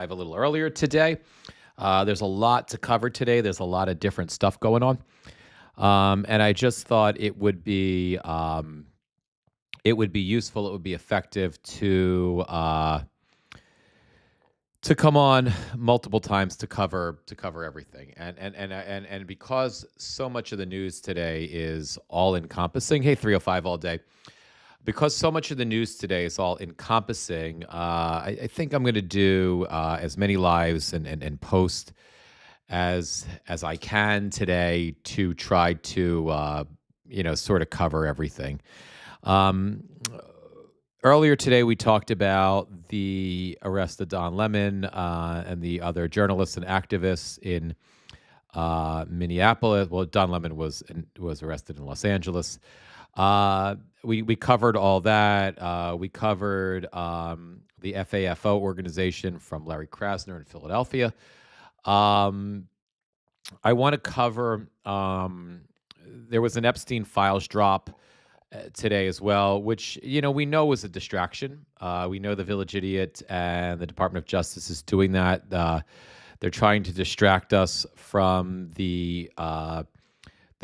A little earlier today. There's a lot to cover today. There's a lot of different stuff going on, and I just thought it would be useful. It would be effective to come on multiple times to cover everything. And because so much of the news today is all encompassing. Hey, 305 all day. Because so much of the news today is all encompassing, I think I'm going to do as many lives and post as I can today to try to sort of cover everything. Um, Earlier today, we talked about the arrest of Don Lemon and the other journalists and activists in Minneapolis. Well, Don Lemon was arrested in Los Angeles. We covered all that. We covered the FAFO organization from Larry Krasner in Philadelphia. Um, I want to cover. There was an Epstein files drop today as well, which we know was a distraction. We know the Village Idiot and the Department of Justice is doing that. They're trying to distract us from the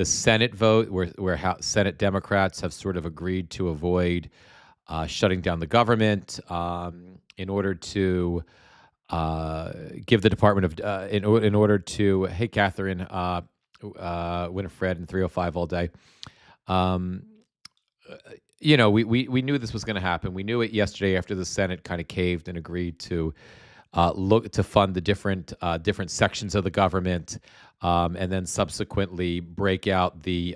Senate vote, where Senate Democrats have sort of agreed to avoid shutting down the government in order to give the Department of in order to hey Catherine Winifred and 305 all day. Um, we knew this was going to happen. We knew it yesterday after the Senate kind of caved and agreed to look to fund the different sections of the government, and then subsequently break out the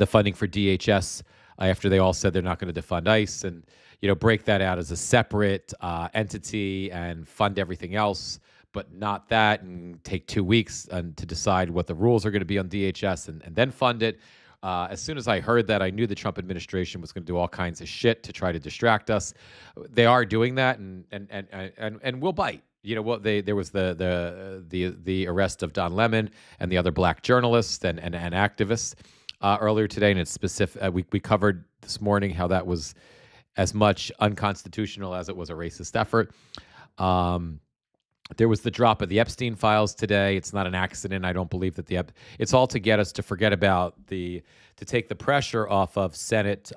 funding for DHS after they all said they're not going to defund ICE, and break that out as a separate entity and fund everything else, but not that, and take 2 weeks to decide what the rules are going to be on DHS, and then fund it. As soon as I heard that, I knew the Trump administration was going to do all kinds of shit to try to distract us. They are doing that, and we'll bite. There was the arrest of Don Lemon and the other black journalists and activists earlier today, and it's specific. We covered this morning how that was as much unconstitutional as it was a racist effort. There was the drop of the Epstein files today. It's not an accident. I don't believe that it's all to get us to forget about to take the pressure off of Senate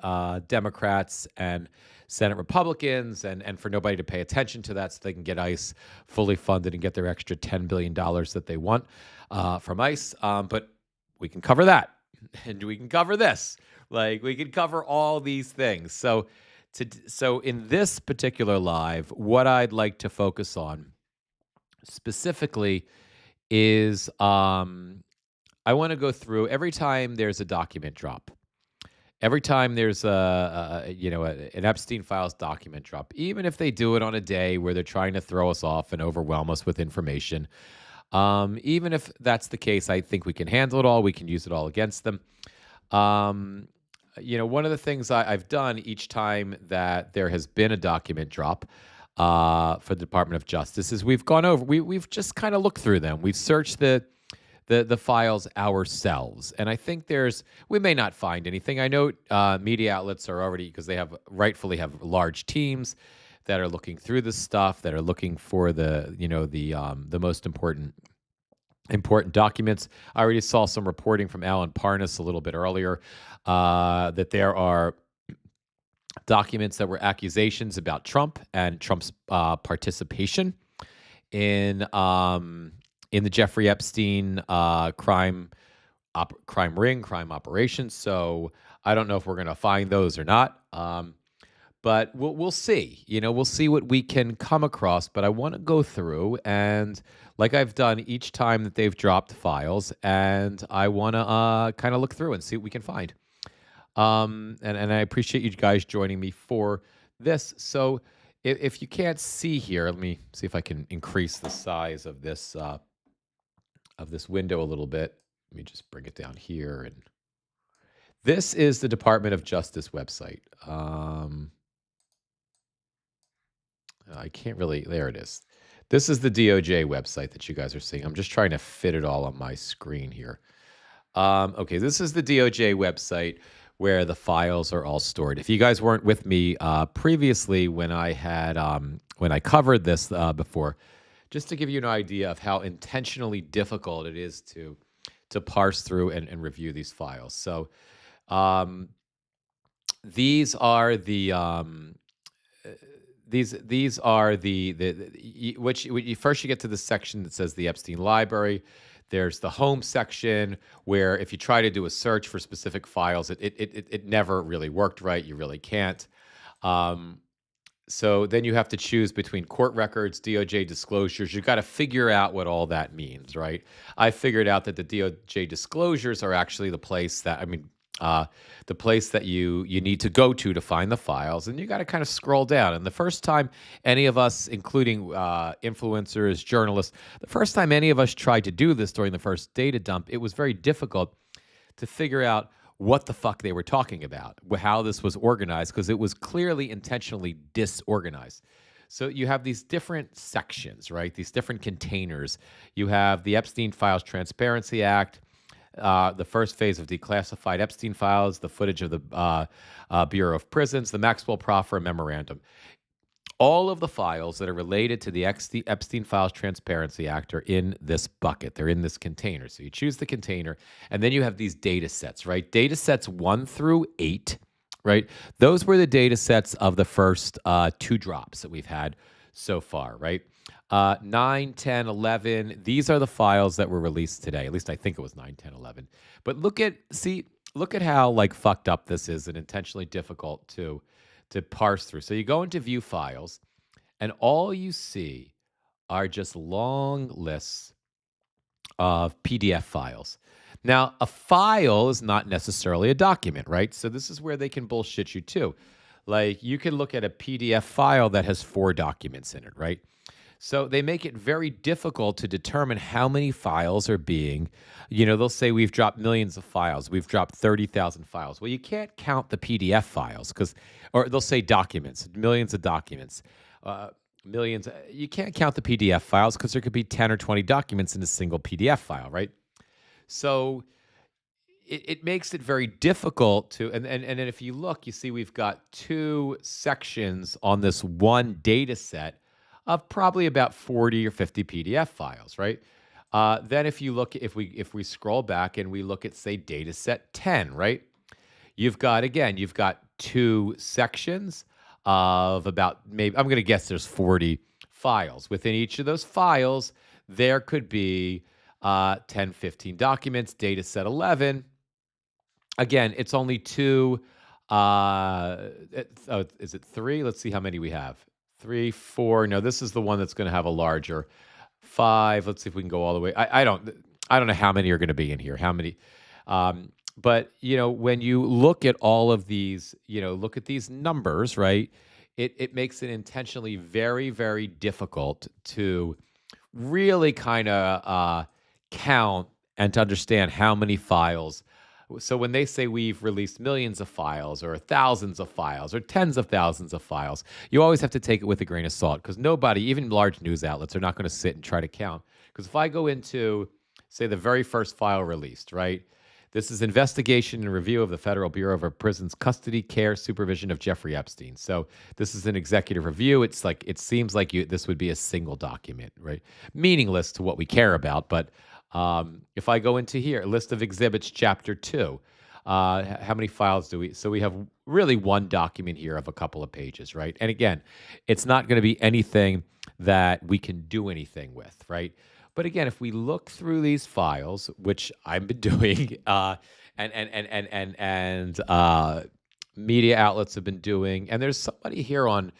Democrats and Senate Republicans, and for nobody to pay attention to that so they can get ICE fully funded and get their extra $10 billion that they want from ICE. But we can cover that, and we can cover this. Like, we can cover all these things. So in this particular live, what I'd like to focus on specifically is I want to go through every time there's a document drop, every time there's an Epstein files document drop, even if they do it on a day where they're trying to throw us off and overwhelm us with information. Even if that's the case, I think we can handle it all. We can use it all against them. One of the things I've done each time that there has been a document drop for the Department of Justice is we've gone over, we've just kind of looked through them. We've searched the files ourselves, and I think we may not find anything. I know media outlets are already, because they rightfully have large teams that are looking through this stuff, that are looking for the most important documents. I already saw some reporting from Alan Parnas a little bit earlier that there are documents that were accusations about Trump and Trump's participation in the Jeffrey Epstein crime operation. So I don't know if we're going to find those or not. But we'll see. We'll see what we can come across. But I want to go through, and like I've done each time that they've dropped files, and I want to kind of look through and see what we can find. And I appreciate you guys joining me for this. So if you can't see here, let me see if I can increase the size of this window a little bit. Let me just bring it down here. And this is the Department of Justice website. I can't really, there it is. This is the DOJ website that you guys are seeing. I'm just trying to fit it all on my screen here. Okay, this is the DOJ website, where the files are all stored. If you guys weren't with me previously when I covered this before, just to give you an idea of how intentionally difficult it is to parse through and review these files. So um, these are the these are which first you get to the section that says the Epstein library. There's the home section where if you try to do a search for specific files, it never really worked right. You really can't. Um, so then you have to choose between court records, DOJ disclosures. You've got to figure out what all that means, right? I figured out that the DOJ disclosures are actually the place that, the place that you need to go to find the files, and you got to kind of scroll down. And the first time any of us, including influencers, journalists, the first time any of us tried to do this during the first data dump, it was very difficult to figure out what the fuck they were talking about, how this was organized, because it was clearly intentionally disorganized. So you have these different sections, right? These different containers. You have the Epstein Files Transparency Act, the first phase of declassified Epstein files, the footage of the Bureau of Prisons, the Maxwell Proffer Memorandum. All of the files that are related to the Epstein Files Transparency Act are in this bucket. They're in this container. So you choose the container, and then you have these data sets, right? Data sets 1 through 8, right? Those were the data sets of the first 2 drops that we've had so far, right? 9, 10, 11, these are the files that were released today. At least I think it was 9, 10, 11. But look at how like fucked up this is and intentionally difficult to parse through. So you go into view files, and all you see are just long lists of PDF files. Now, a file is not necessarily a document, right? So this is where they can bullshit you too. Like you can look at a PDF file that has 4 documents in it, right? So they make it very difficult to determine how many files are being, they'll say we've dropped millions of files. We've dropped 30,000 files. Well, you can't count the PDF files or they'll say documents, millions of documents, millions. You can't count the PDF files because there could be 10 or 20 documents in a single PDF file, right? So it makes it very difficult to, and then if you look, you see we've got 2 sections on this one data set of probably about 40 or 50 PDF files, right? Then if we scroll back and we look at, say, data set 10, right? You've got 2 sections of about, maybe, I'm going to guess there's 40 files. Within each of those files, there could be 10, 15 documents. Data set 11, again, it's only 2, is it 3? Let's see how many we have. 3, 4. No, this is the one that's going to have a larger 5. Let's see if we can go all the way. I don't know how many are going to be in here. How many? But when you look at all of these, look at these numbers, right? It makes it intentionally very, very difficult to really kind of count and to understand how many files. So when they say we've released millions of files or thousands of files or tens of thousands of files, you always have to take it with a grain of salt because nobody, even large news outlets, are not going to sit and try to count. Because if I go into, say, the very first file released, right? This is investigation and review of the Federal Bureau of Prisons custody, care, supervision of Jeffrey Epstein. So this is an executive review. It seems like this would be a single document, right? Meaningless to what we care about, but if I go into here, list of exhibits, chapter 2, how many files do we? So we have really one document here of a couple of pages, right? And again, it's not going to be anything that we can do anything with, right? But again, if we look through these files, which I've been doing, and media outlets have been doing, and there's somebody here on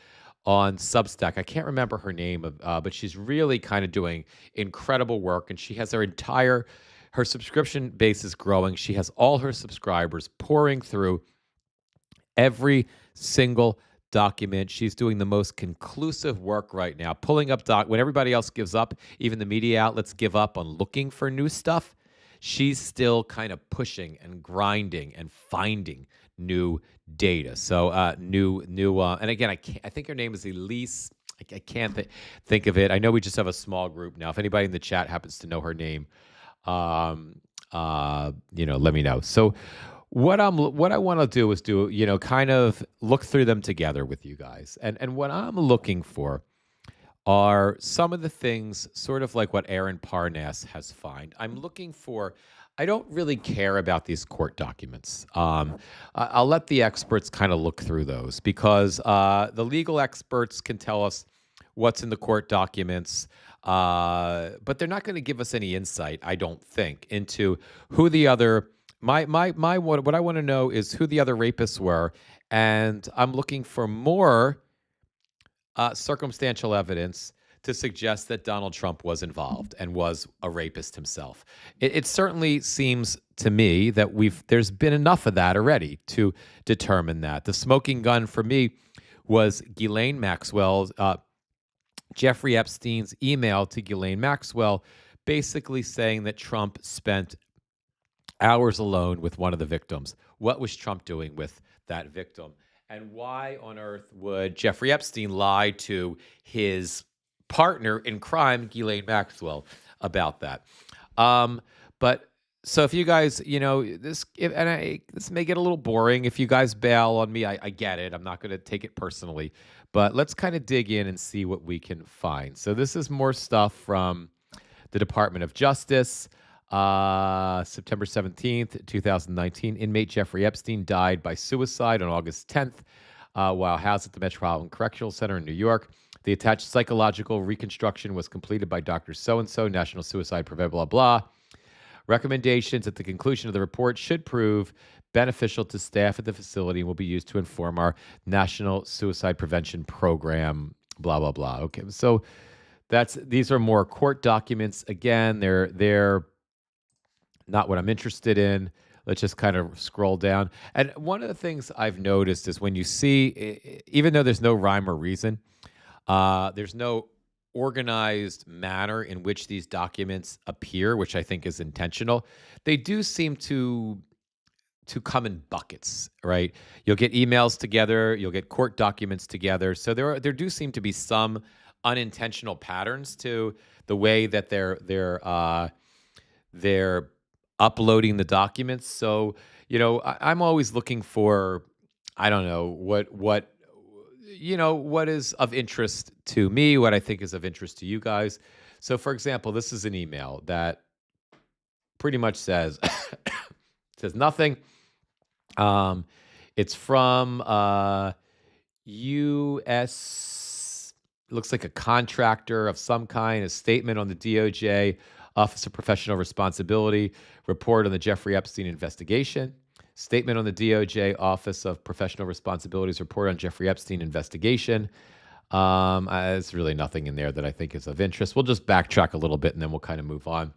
Substack. I can't remember her name, but she's really kind of doing incredible work, and she has her subscription base is growing. She has all her subscribers pouring through every single document. She's doing the most conclusive work right now, pulling up when everybody else gives up, even the media outlets give up on looking for new stuff. She's still kind of pushing and grinding and finding new data. So and again, I think her name is Elise. I can't think of it. I know we just have a small group now. If anybody in the chat happens to know her name, let me know. So what I want to do is kind of look through them together with you guys. And what I'm looking for are some of the things sort of like what Aaron Parnas has found. I'm looking for, I don't really care about these court documents. I'll let the experts kind of look through those because the legal experts can tell us what's in the court documents, but they're not going to give us any insight, I don't think, into who the other. What I want to know is who the other rapists were, and I'm looking for more circumstantial evidence to suggest that Donald Trump was involved and was a rapist himself. It certainly seems to me that there's been enough of that already to determine that. The smoking gun for me was Ghislaine Maxwell's, Jeffrey Epstein's email to Ghislaine Maxwell, basically saying that Trump spent hours alone with one of the victims. What was Trump doing with that victim? And why on earth would Jeffrey Epstein lie to his partner in crime, Ghislaine Maxwell, about that? But so if you guys, this may get a little boring. If you guys bail on me, I get it. I'm not going to take it personally. But let's kind of dig in and see what we can find. So this is more stuff from the Department of Justice. September 17th, 2019, inmate Jeffrey Epstein died by suicide on August 10th while housed at the Metropolitan Correctional Center in New York. The attached psychological reconstruction was completed by Dr. So-and-so, National Suicide Prevention, blah, blah. Recommendations at the conclusion of the report should prove beneficial to staff at the facility and will be used to inform our National Suicide Prevention Program, blah, blah, blah. Okay, so these are more court documents. Again, they're not what I'm interested in. Let's just kind of scroll down. And one of the things I've noticed is when you see, even though there's no rhyme or reason, there's no organized manner in which these documents appear, which I think is intentional. They do seem to come in buckets, right? You'll get emails together, you'll get court documents together. So there do seem to be some unintentional patterns to the way that they're uploading the documents. So, I'm always looking for, I don't know, what is of interest to me, what I think is of interest to you guys. So, for example, this is an email that pretty much says, says nothing. It's from U.S., looks like a contractor of some kind, a statement on the DOJ Office of Professional Responsibility, report on the Jeffrey Epstein investigation, statement on the DOJ Office of Professional Responsibility's report on Jeffrey Epstein investigation. There's really nothing in there that I think is of interest. We'll just backtrack a little bit and then we'll kind of move on.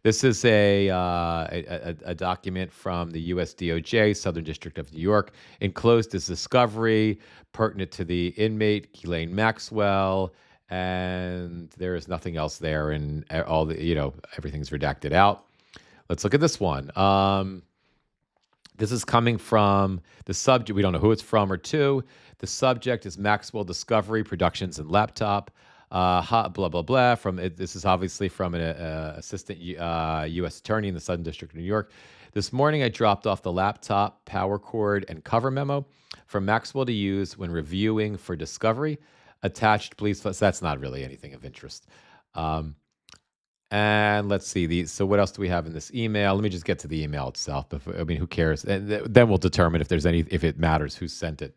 This is a document from the U.S. DOJ, Southern District of New York, enclosed as discovery, pertinent to the inmate, Ghislaine Maxwell, and there is nothing else there, and all the, everything's redacted out. Let's look at this one. This is coming from the subject. We don't know who it's from or to. The subject is Maxwell Discovery Productions and Laptop. Blah, blah, blah. This is obviously from an assistant U.S. attorney in the Southern District of New York. This morning, I dropped off the laptop, power cord, and cover memo from Maxwell to use when reviewing for discovery. Attached, please. That's not really anything of interest. And let's see. So what else do we have in this email? Let me just get to the email itself. Who cares? And then we'll determine if it matters who sent it.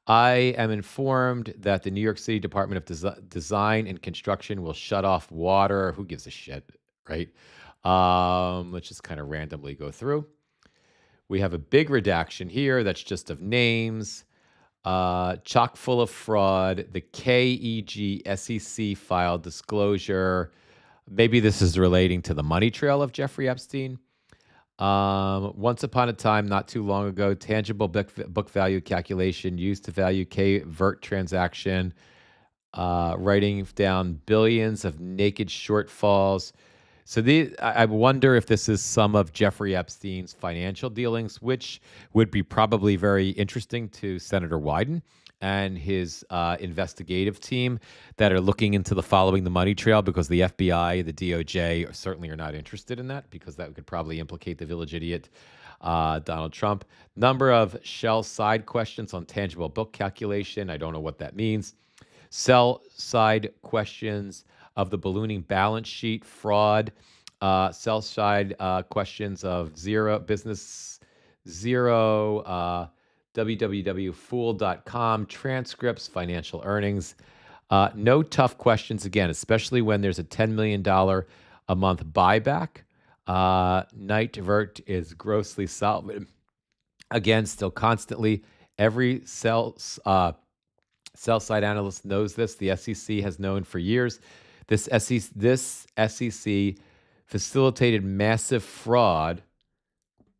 I am informed that the New York City Department of Design and Construction will shut off water. Who gives a shit, right? Let's just kind of randomly go through. We have a big redaction here that's just of names, chock full of fraud, the KEG SEC file disclosure. Maybe this is relating to the money trail of Jeffrey Epstein. Once upon a time, not too long ago, tangible book value calculation used to value K-vert transaction, writing down billions of naked shortfalls. So I wonder if this is some of Jeffrey Epstein's financial dealings, which would be probably very interesting to Senator Wyden and his investigative team that are looking into following the money trail, because the FBI, the DOJ certainly are not interested in that, because that could probably implicate the village idiot Donald Trump. Number of shell side questions on tangible book calculation. I don't know what that means. Sell side questions of the ballooning balance sheet fraud. Sell side questions of zero business zero. www.fool.com transcripts, financial earnings. No tough questions again, especially when there's a $10 million a month buyback. Night Vert is grossly solid. Again, still constantly. Every sell side analyst knows this. The SEC has known for years. This SEC facilitated massive fraud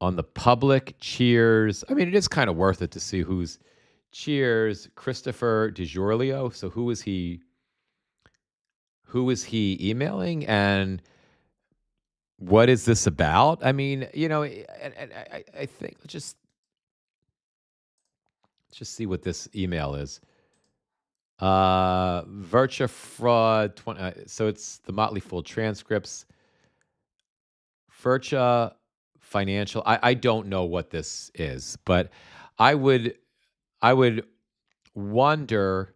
on the public. Cheers. I mean, it is kind of worth it to see who's Cheers. Christopher DiGiorgio. So who is he? Who is he emailing, and what is this about? I mean, and I think let's just see what this email is. Virtua fraud. So it's the Motley Fool transcripts. Virtua financial. I don't know what this is, but I would wonder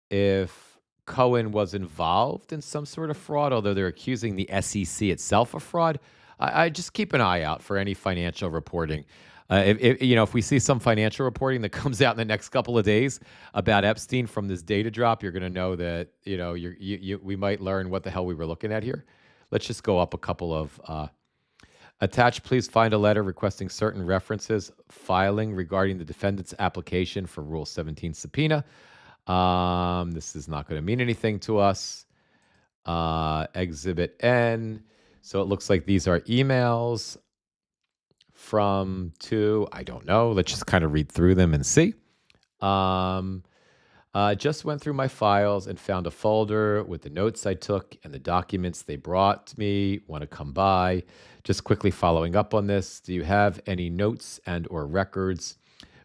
if Cohen was involved in some sort of fraud, although they're accusing the SEC itself of fraud. I just keep an eye out for any financial reporting. If we see some financial reporting that comes out in the next couple of days about Epstein from this data drop, you're going to know that we might learn what the hell we were looking at here. Let's just go up a couple of attached. Please find a letter requesting certain references filing regarding the defendant's application for Rule 17 subpoena. This is not going to mean anything to us. Exhibit N. So it looks like these are emails from to, I don't know. Let's just kind of read through them and see. Just went through my files and found a folder with the notes I took and the documents they brought me. Want to come by. Just quickly following up on this. Do you have any notes and or records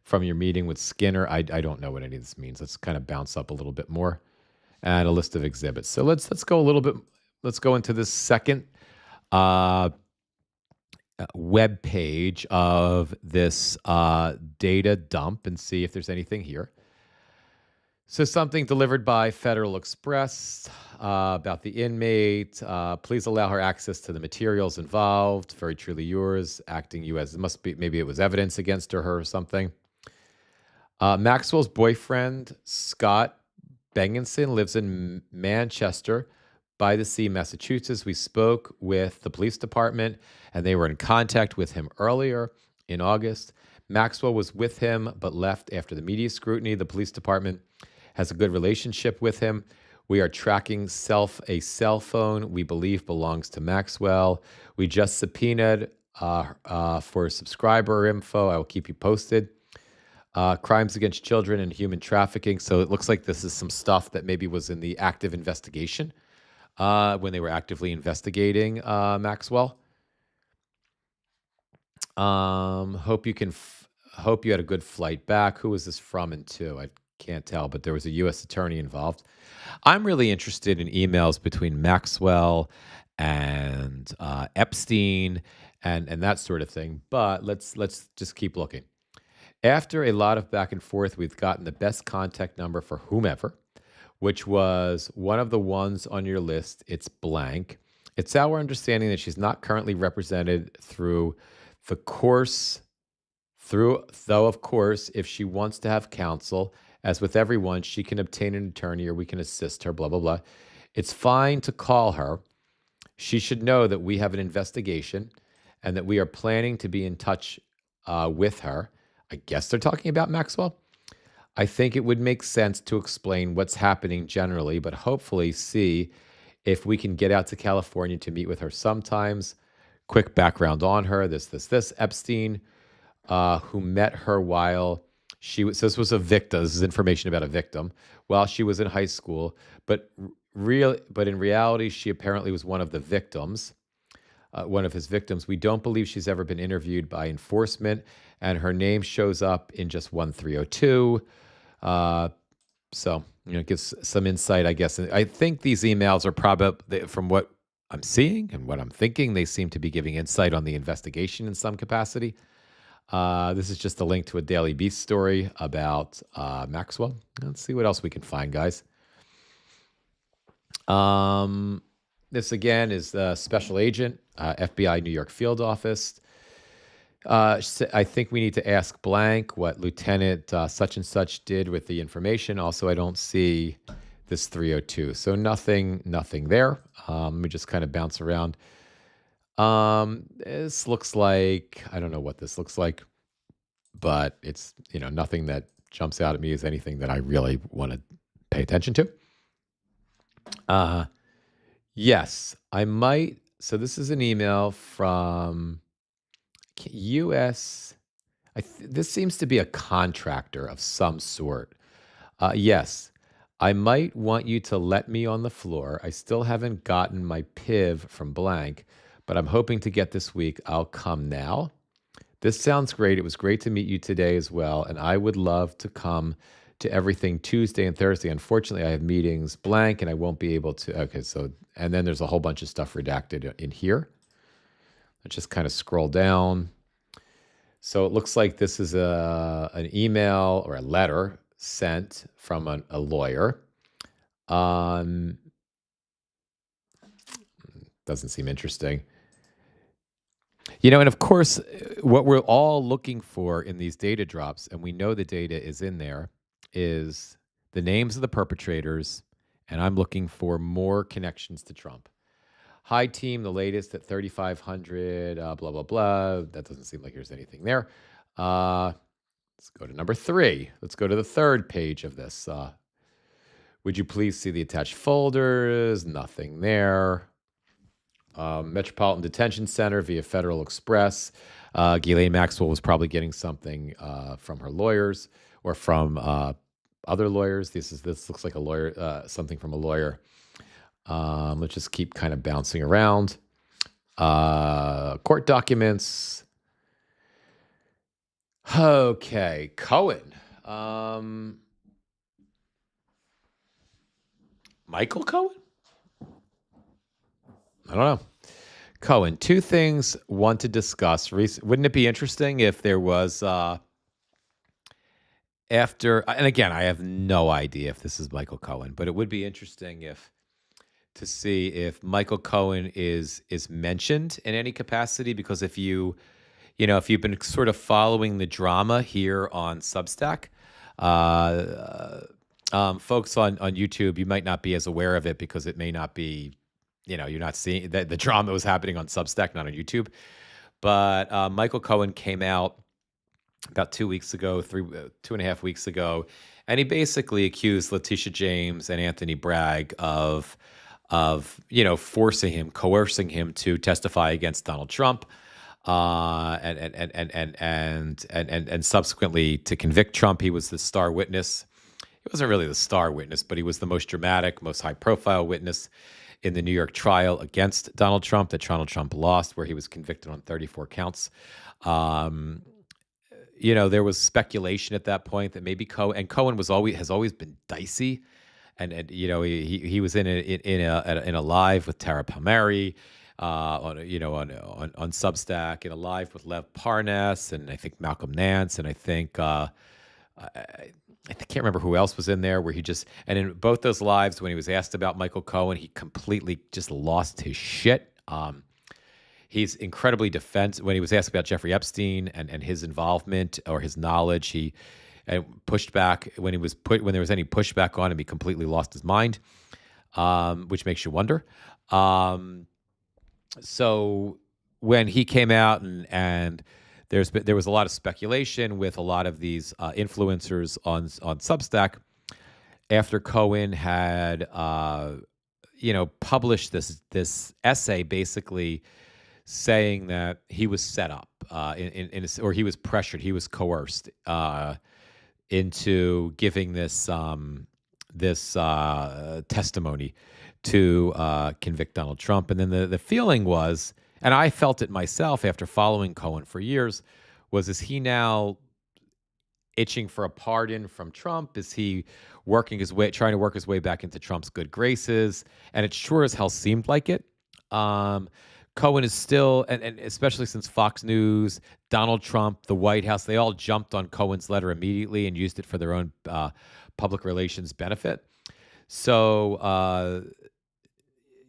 from your meeting with Skinner? I don't know what any of this means. Let's kind of bounce up a little bit more. And a list of exhibits. So let's go a little bit. Let's go into this second web page of this data dump and see if there's anything here. So something delivered by Federal Express about the inmate. Please allow her access to the materials involved. Very truly yours. Acting you as, it must be, maybe it was evidence against her or something. Maxwell's boyfriend, Scott Bengenson, lives in Manchester by the Sea, Massachusetts. We spoke with the police department, and they were in contact with him earlier in August. Maxwell was with him, but left after the media scrutiny. The police department has a good relationship with him. We are tracking a cell phone we believe belongs to Maxwell. We just subpoenaed for subscriber info. I will keep you posted. Crimes against children and human trafficking. So it looks like this is some stuff that maybe was in the active investigation when they were actively investigating Maxwell. Hope you had a good flight back. Who was this from and to? I can't tell, but there was a U.S. attorney involved. I'm really interested in emails between Maxwell and Epstein and that sort of thing. But let's just keep looking. After a lot of back and forth, we've gotten the best contact number for whomever, which was one of the ones on your list. It's blank. It's our understanding that she's not currently represented through the course, though, of course, if she wants to have counsel, as with everyone, she can obtain an attorney or we can assist her, blah, blah, blah. It's fine to call her. She should know that we have an investigation and that we are planning to be in touch with her. I guess they're talking about Maxwell. I think it would make sense to explain what's happening generally, but hopefully see if we can get out to California to meet with her sometimes. Quick background on her, this. Epstein, who met her while she was, so this was a victim. This is information about a victim while she was in high school, but in reality, she apparently was one of the victims. One of his victims. We don't believe she's ever been interviewed by enforcement, and her name shows up in just 1302. So, it gives some insight, I guess. And I think these emails are probably, from what I'm seeing and what I'm thinking. They seem to be giving insight on the investigation in some capacity. This is just a link to a Daily Beast story about Maxwell. Let's see what else we can find, guys. Um, this again is the special agent, FBI New York field office. I think we need to ask blank what Lieutenant such and such did with the information. Also, I don't see this 302, so nothing there. Let me just kind of bounce around. This looks like I don't know what this looks like, but it's nothing that jumps out at me as anything that I really want to pay attention to. Yes, I might. So this is an email from U.S. This seems to be a contractor of some sort. Yes, I might want you to let me on the floor. I still haven't gotten my PIV from blank, but I'm hoping to get this week. I'll come now. This sounds great. It was great to meet you today as well, and I would love to come to everything Tuesday and Thursday. Unfortunately, I have meetings blank, and I won't be able to. Okay, so and then there's a whole bunch of stuff redacted in here. Let's just kind of scroll down. So it looks like this is an email or a letter sent from a lawyer. Doesn't seem interesting. And of course, what we're all looking for in these data drops, and we know the data is in there, is the names of the perpetrators, and I'm looking for more connections to Trump. Hi, team, the latest at 3,500, blah, blah, blah. That doesn't seem like there's anything there. Let's go to number 3. Let's go to the third page of this. Would you please see the attached folders? Nothing there. Metropolitan Detention Center via Federal Express. Ghislaine Maxwell was probably getting something from her lawyers or from other lawyers. This looks like a lawyer, something from a lawyer. Let's just keep kind of bouncing around. Court documents. Okay, Cohen. Michael Cohen? I don't know. Cohen, 2 things want to discuss. Wouldn't it be interesting if there was after, and again, I have no idea if this is Michael Cohen, but it would be interesting to see if Michael Cohen is mentioned in any capacity, because if you've been sort of following the drama here on Substack, folks on YouTube, you might not be as aware of it because it may not be, you're not seeing the drama was happening on Substack, not on YouTube. But Michael Cohen came out about 2 weeks ago, 2.5 weeks ago, and he basically accused Letitia James and Anthony Bragg of coercing him to testify against Donald Trump, and subsequently to convict Trump. He was the star witness. He wasn't really the star witness, but he was the most dramatic, most high-profile witness in the New York trial against Donald Trump that Donald Trump lost, where he was convicted on 34 counts. There was speculation at that point that maybe Cohen has always been dicey. And he was in a live with Tara Palmieri, on Substack, in a live with Lev Parnas, and I think Malcolm Nance, and I think I can't remember who else was in there. And in both those lives, when he was asked about Michael Cohen, he completely just lost his shit. He's incredibly defensive. When he was asked about Jeffrey Epstein and his involvement or his knowledge, he pushed back. When there was any pushback on him, he completely lost his mind, which makes you wonder. So when he came out and there was a lot of speculation with a lot of these influencers on Substack after Cohen had published this essay basically saying that he was set up or he was pressured, he was coerced into giving this testimony to convict Donald Trump. And then the feeling was, and I felt it myself after following Cohen for years, is he now itching for a pardon from Trump? Is he trying to work his way back into Trump's good graces? And it sure as hell seemed like it. Um, Cohen is still, and especially since Fox News, Donald Trump, the White House, they all jumped on Cohen's letter immediately and used it for their own public relations benefit. So,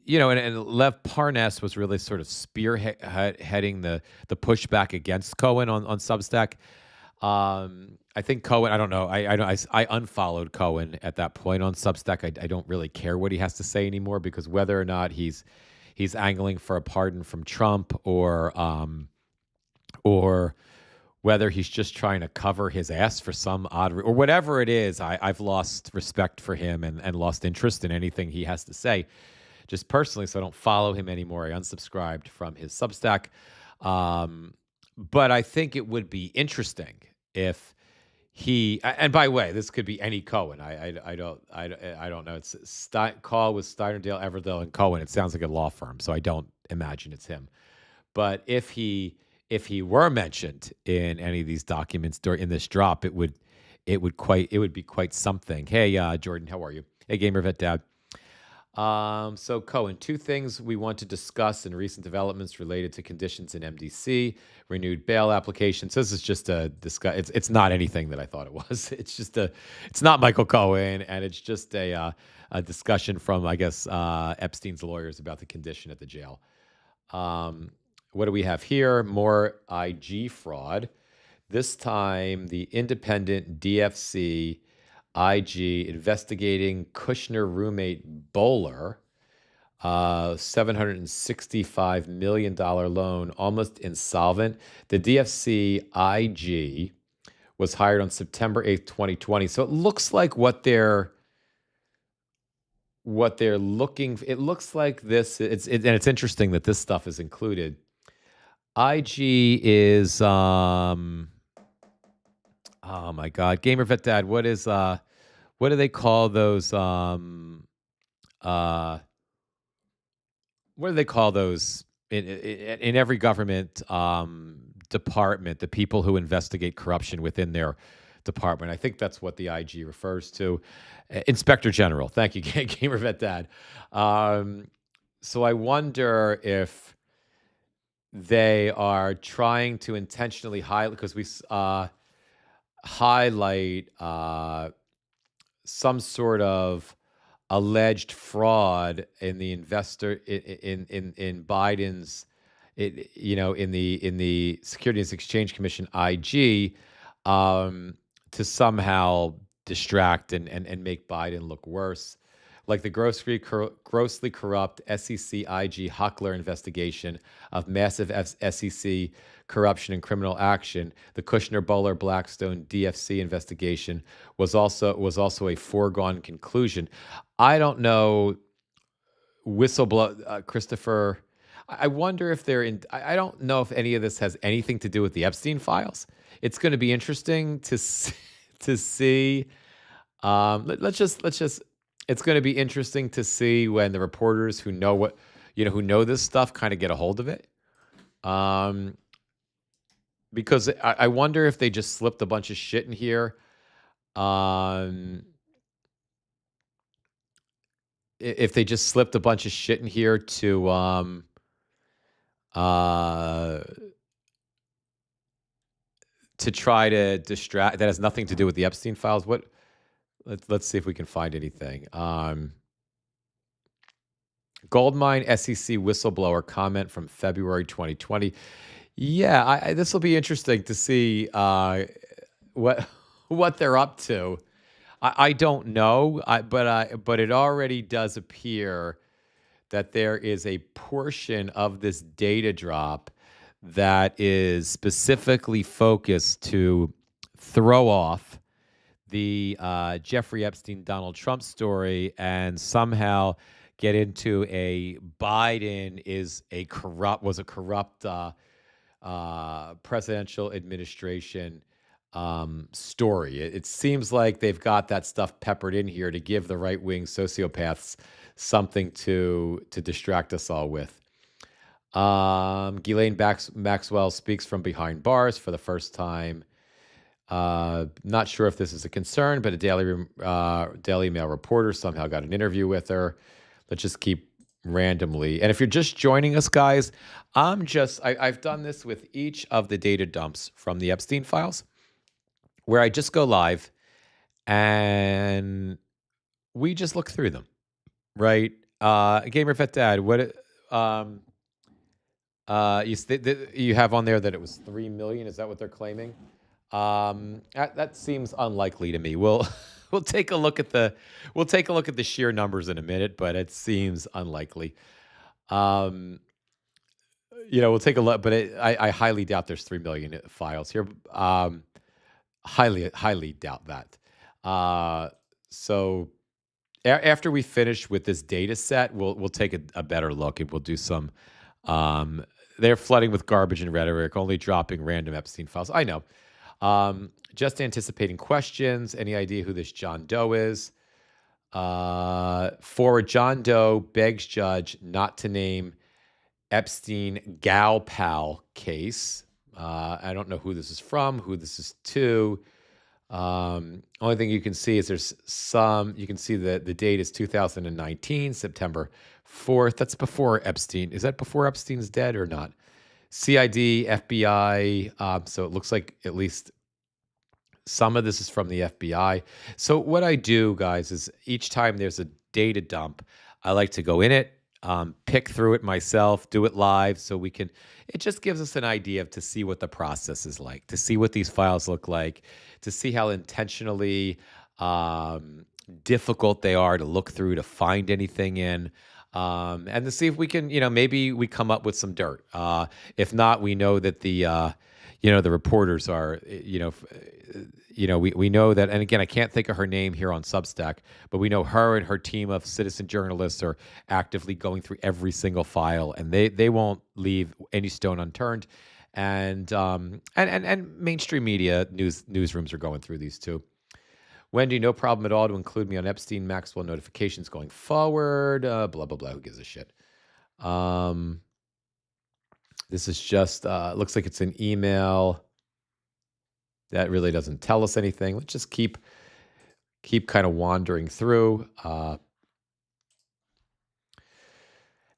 and Lev Parnas was really sort of spearheading the pushback against Cohen on Substack. I think Cohen. I don't know. I unfollowed Cohen at that point on Substack. I don't really care what he has to say anymore, because whether or not he's angling for a pardon from Trump, or whether he's just trying to cover his ass for some or whatever it is, I've lost respect for him and lost interest in anything he has to say, just personally. So I don't follow him anymore. I unsubscribed from his Substack. But I think it would be interesting if and by the way, this could be any Cohen. I don't know. It's call with Steinerdale, Everdell, and Cohen. It sounds like a law firm, so I don't imagine it's him. But if he were mentioned in any of these documents in this drop, it would be quite something. Hey, Jordan, how are you? Hey, Gamer Vet Dad. So Cohen, two things we want to discuss in recent developments related to conditions in MDC, renewed bail applications. So this is just a discuss. It's not anything that I thought it was. It's not Michael Cohen, and it's just a discussion from, I guess, Epstein's lawyers about the condition at the jail. What do we have here? More IG fraud. This time, the independent DFC IG investigating Kushner roommate Bowler, $765 million loan, almost insolvent. The DFC IG was hired on September 8th, 2020. So it looks like what they're looking. It looks like this. And it's interesting that this stuff is included. IG is oh my God, Gamer Vet Dad. What do they call those? What do they call those in every government department? The people who investigate corruption within their department. I think that's what the IG refers to. Inspector General. Thank you, Gamer Vet Dad. So I wonder if they are trying to intentionally highlight, because we highlight some sort of alleged fraud in the investor in Biden's, in the Securities and Exchange Commission IG, to somehow distract and make Biden look worse, like the grossly corrupt SEC IG Huckler investigation of massive SEC corruption and criminal action. The Kushner Bowler Blackstone DFC investigation was also a foregone conclusion. I don't know, whistleblower Christopher. I wonder if they're in. I don't know if any of this has anything to do with the Epstein files. It's going to be interesting to see. Let's just. It's going to be interesting to see when the reporters who know who know this stuff kind of get a hold of it. Because I wonder if they just slipped a bunch of shit in here. If they just slipped a bunch of shit in here to try to distract, that has nothing to do with the Epstein files. Let's see if we can find anything. Goldmine SEC whistleblower comment from February 2020. Yeah, this will be interesting to see what they're up to. I don't know, but it already does appear that there is a portion of this data drop that is specifically focused to throw off the Jeffrey Epstein, Donald Trump story, and somehow get into a Biden was a corrupt presidential administration story. It seems like they've got that stuff peppered in here to give the right-wing sociopaths something to distract us all with. Ghislaine Maxwell speaks from behind bars for the first time. Not sure if this is a concern, but a Daily Mail reporter somehow got an interview with her. Let's just keep randomly. And if you're just joining us, guys, I've done this with each of the data dumps from the Epstein files, where I just go live and we just look through them, right? Gamer Vet Dad, um, you have on there that it was 3 million. Is that what they're claiming? That seems unlikely to me. We'll we'll take a look at the sheer numbers in a minute, but it seems unlikely. Um, we'll take a look, but I highly doubt there's 3 million files here. Highly doubt that. Uh, so after we finish with this data set, we'll take a better look and we'll do some. Um, they're flooding with garbage and rhetoric, only dropping random Epstein files. I know. Just anticipating questions. Any idea who this John Doe is? Forward John Doe begs judge not to name Epstein gal pal case. I don't know who this is from, who this is to. Only thing you can see is you can see the date is 2019, September 4th. That's before Epstein. Is that before Epstein's dead or not? CID, FBI. So it looks like at least some of this is from the FBI. So what I do, guys, is each time there's a data dump, I like to go in it, pick through it myself, do it live, so we can. It just gives us an idea to see what the process is like, to see what these files look like, to see how intentionally difficult they are to look through to find anything in. And to see if we can, maybe we come up with some dirt. If not, we know that the reporters are, we know that, and again, I can't think of her name here on Substack, but we know her and her team of citizen journalists are actively going through every single file, and they won't leave any stone unturned. And mainstream media newsrooms are going through these too. Wendy, no problem at all to include me on Epstein Maxwell notifications going forward. Blah blah blah. Who gives a shit? This is just looks like it's an email that really doesn't tell us anything. Let's just keep kind of wandering through.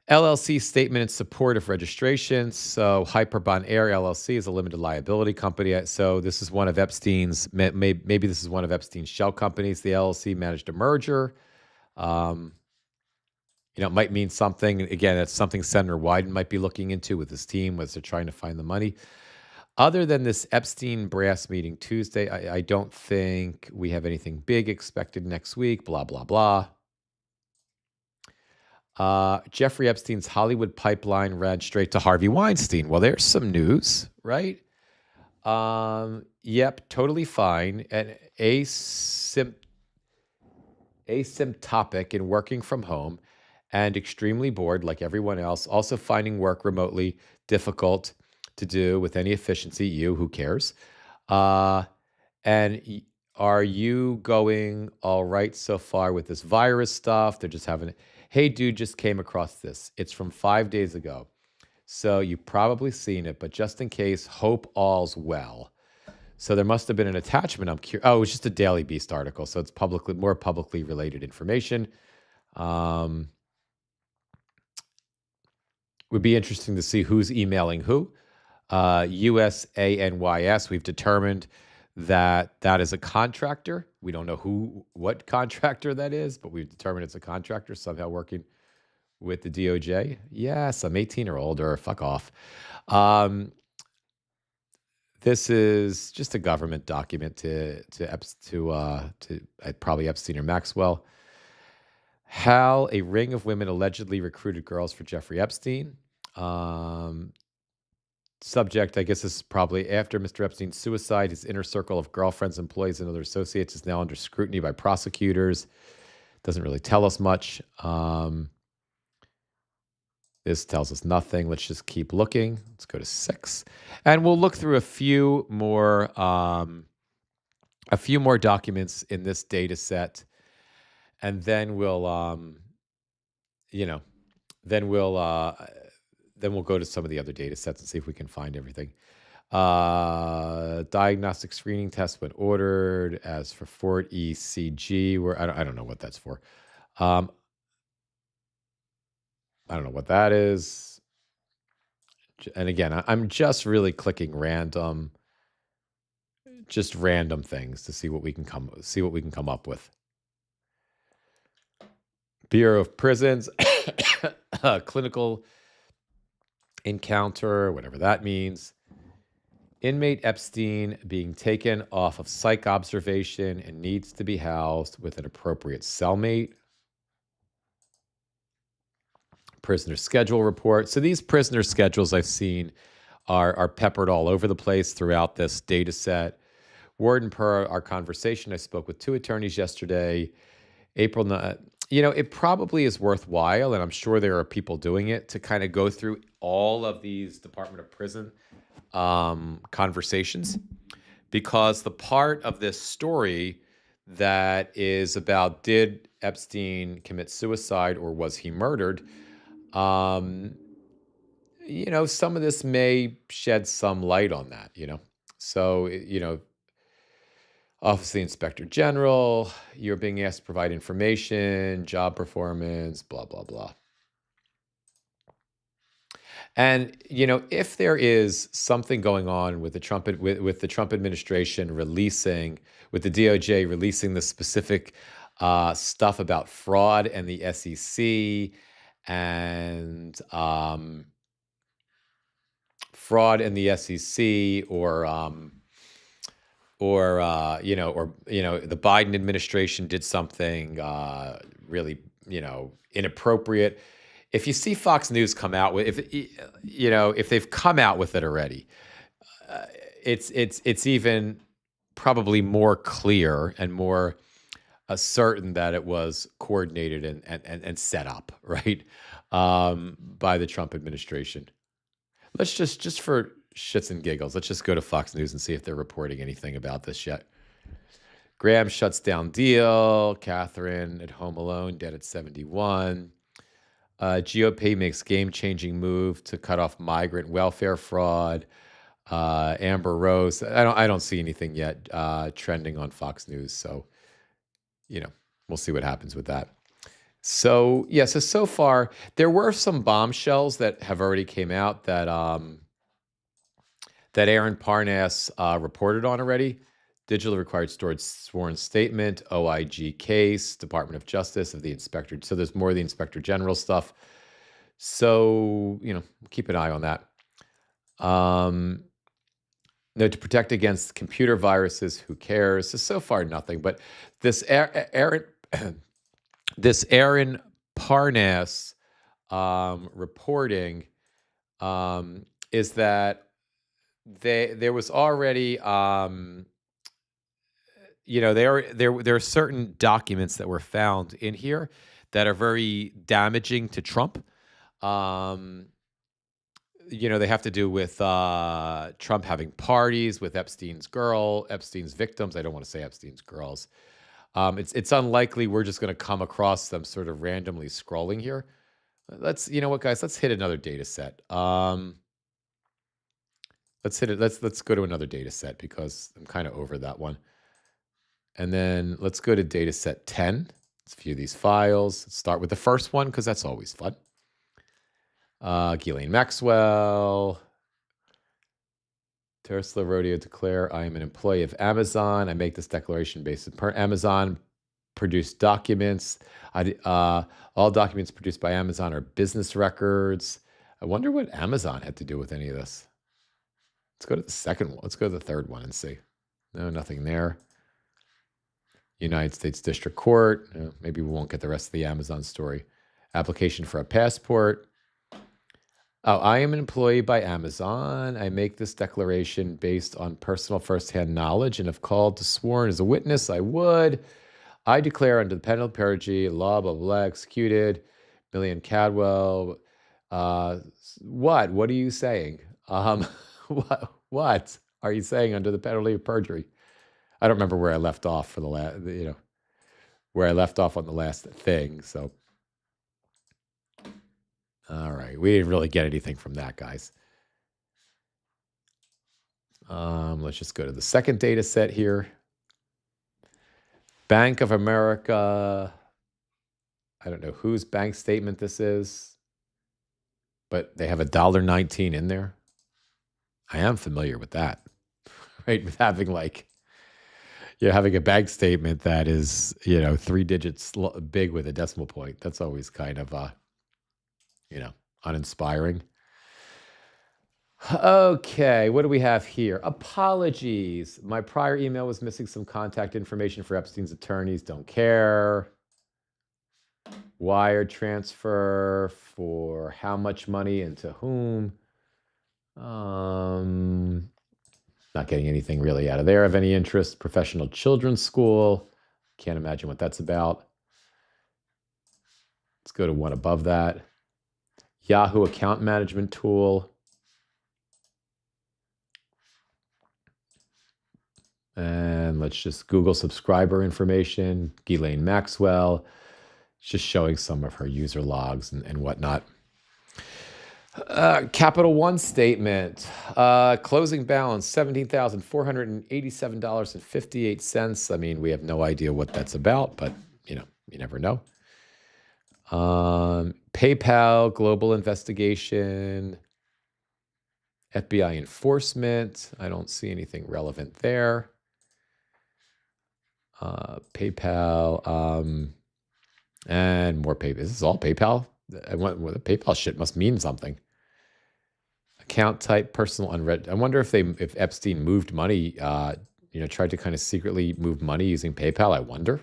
LLC statement in support of registration. So Hyperbon Air LLC is a limited liability company. So this is one of Epstein's, maybe this is one of Epstein's shell companies. The LLC managed a merger. It might mean something. Again, that's something Senator Wyden might be looking into with his team as they're trying to find the money. Other than this Epstein brass meeting Tuesday, I don't think we have anything big expected next week, blah, blah, blah. Jeffrey Epstein's Hollywood pipeline ran straight to Harvey Weinstein. Well, there's some news, right? Yep, totally fine. And asymptotic and working from home and extremely bored like everyone else. Also finding work remotely difficult to do with any efficiency. Who cares? And are you going all right so far with this virus stuff? They're just having, hey, dude, just came across this. It's from 5 days ago. So you've probably seen it, but just in case, hope all's well. So there must have been an attachment. I'm curious. Oh, it was just a Daily Beast article. So it's more publicly related information. Would be interesting to see who's emailing who. USANYS, we've determined that is a contractor. We don't know what contractor that is, but we've determined it's a contractor somehow working with the DOJ. Yes, I'm 18 or older. Fuck off. This is just a government document to probably Epstein or Maxwell. How a ring of women allegedly recruited girls for Jeffrey Epstein. Subject, I guess this is probably after Mr. Epstein's suicide. His inner circle of girlfriends, employees, and other associates is now under scrutiny by prosecutors. Doesn't really tell us much. This tells us nothing. Let's just keep looking. Let's go to 6. And we'll look through a few more documents in this data set. And then we'll go to some of the other data sets and see if we can find everything. Diagnostic screening test when ordered. As for Fort ECG, I don't know what that's for. I don't know what that is. And again, I'm just really clicking random, just random things to see what we can come up with. Bureau of Prisons, clinical encounter, whatever that means. Inmate Epstein being taken off of psych observation and needs to be housed with an appropriate cellmate. Prisoner schedule report. So these prisoner schedules I've seen are peppered all over the place throughout this data set. Warden, per our conversation, I spoke with 2 attorneys yesterday. April, it probably is worthwhile, and I'm sure there are people doing it, to kind of go through all of these Department of Prison conversations, because the part of this story that is about, did Epstein commit suicide or was he murdered? Some of this may shed some light on that, So, Office of the Inspector General, you're being asked to provide information, job performance, blah, blah, blah. And, if there is something going on with the with the Trump administration releasing, with the DOJ releasing the specific stuff about fraud and the SEC, and fraud in the SEC, or the Biden administration did something really, inappropriate. If you see Fox News come out with, if they've come out with it already, it's even probably more clear and more certain that it was coordinated and set up, right, by the Trump administration. Let's just for shits and giggles, let's just go to Fox News and see if they're reporting anything about this yet. Graham shuts down deal. Catherine at home alone, dead at 71. GOP makes game-changing move to cut off migrant welfare fraud. Amber Rose. I don't see anything yet trending on Fox News. So, we'll see what happens with that. So yeah, so far there were some bombshells that have already came out that that Aaron Parnas reported on already. Digitally required stored sworn statement, OIG case, Department of Justice of the Inspector. So there's more of the Inspector General stuff. So, keep an eye on that. No, to protect against computer viruses, who cares? So far, nothing. But this Aaron, this Aaron Parnas reporting is that there was already, there are certain documents that were found in here that are very damaging to Trump. They have to do with Trump having parties with Epstein's victims. I don't want to say Epstein's girls. It's unlikely we're just going to come across them sort of randomly scrolling here. You know what, guys? Let's hit another data set. Let's hit it. Let's go to another data set because I'm kind of over that one. And then let's go to data set 10. Let's view these files. Let's start with the first one because that's always fun. Ghislaine Maxwell. Tesla Rodeo declare, I am an employee of Amazon. I make this declaration based on Amazon produced documents. All documents produced by Amazon are business records. I wonder what Amazon had to do with any of this. Let's go to the second one. Let's go to the third one and see. No, nothing there. United States District Court. Maybe we won't get the rest of the Amazon story. Application for a passport. Oh, I am an employee by Amazon. I make this declaration based on personal firsthand knowledge, and if called to sworn as a witness, I would. I declare under the penalty of perjury, law, blah, blah, blah, executed. Millian Cadwell. What? What are you saying? What are you saying under the penalty of perjury? I don't remember where I left off for the last, where I left off on the last thing. So, all right, we didn't really get anything from that, guys. Let's just go to the second data set here. Bank of America. I don't know whose bank statement this is. but they have $1.19 in there. I am familiar with that, right? With having like you're having a bank statement that is, 3 digits big with a decimal point. That's always kind of, uninspiring. Okay, what do we have here? Apologies. My prior email was missing some contact information for Epstein's attorneys. Don't care. Wire transfer for how much money and to whom? Not getting anything really out of there of any interest. Professional children's school. Can't imagine what that's about. Let's go to one above that. Yahoo account management tool. And let's just Google subscriber information. Ghislaine Maxwell. Just showing some of her user logs and whatnot. Capital One statement. Closing balance, $17,487.58. I mean, we have no idea what that's about, but, you never know. PayPal, global investigation. FBI enforcement. I don't see anything relevant there. PayPal, and more PayPal. This is all PayPal. The PayPal shit must mean something. Account type, personal unread. I wonder if Epstein moved money, tried to kind of secretly move money using PayPal. I wonder.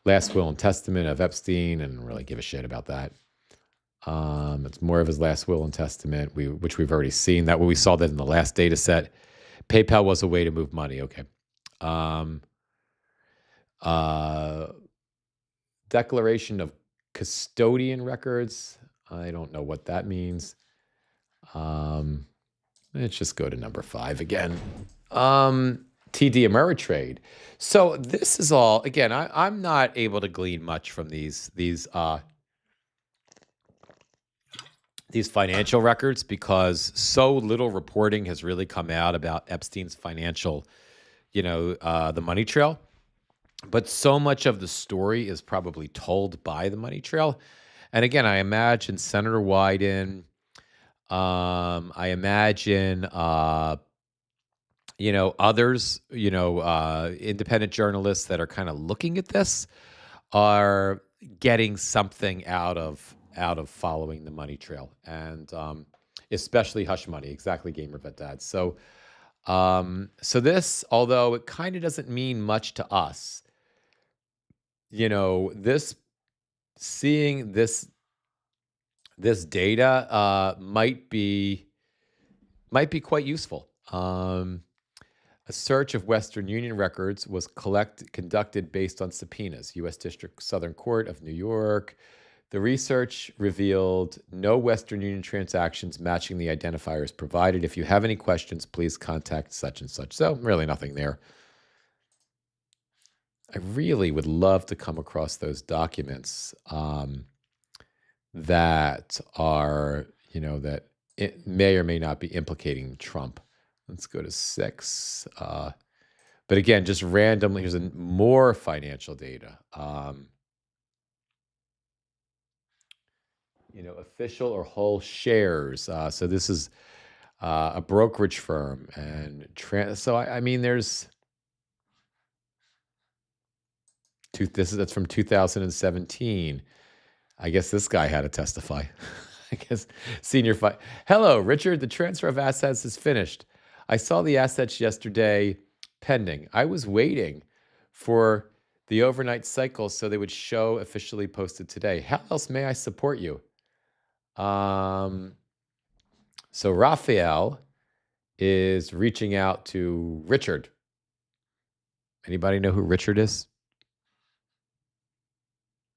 Last will and testament of Epstein, and really give a shit about that. It's more of his last will and testament, which we've already seen. That we saw that in the last data set. PayPal was a way to move money. Okay. Declaration of custodian records. I don't know what that means. Let's just go to number 5 again. TD Ameritrade. So this is all, again, I'm not able to glean much from these financial records because so little reporting has really come out about Epstein's financial, the money trail. But so much of the story is probably told by the money trail. And again, I imagine Senator Wyden, I imagine, others, independent journalists that are kind of looking at this are getting something out of following the money trail, and especially hush money. Exactly, Gamer Vet Dad. So this, although it kind of doesn't mean much to us, seeing this data might be quite useful. A search of Western Union records was conducted based on subpoenas. U.S. District Southern Court of New York. The research revealed no Western Union transactions matching the identifiers provided. If you have any questions, please contact such and such. So really nothing there. I really would love to come across those documents that are, that it may or may not be implicating Trump. Let's go to 6. But again, just randomly, here's more financial data. Official or whole shares. So this is a brokerage firm, and so I mean, there's that's from 2017. I guess this guy had to testify. I guess senior fight. Hello, Richard. The transfer of assets is finished. I saw the assets yesterday pending. I was waiting for the overnight cycle so they would show officially posted today. How else may I support you? So Raphael is reaching out to Richard. Anybody know who Richard is?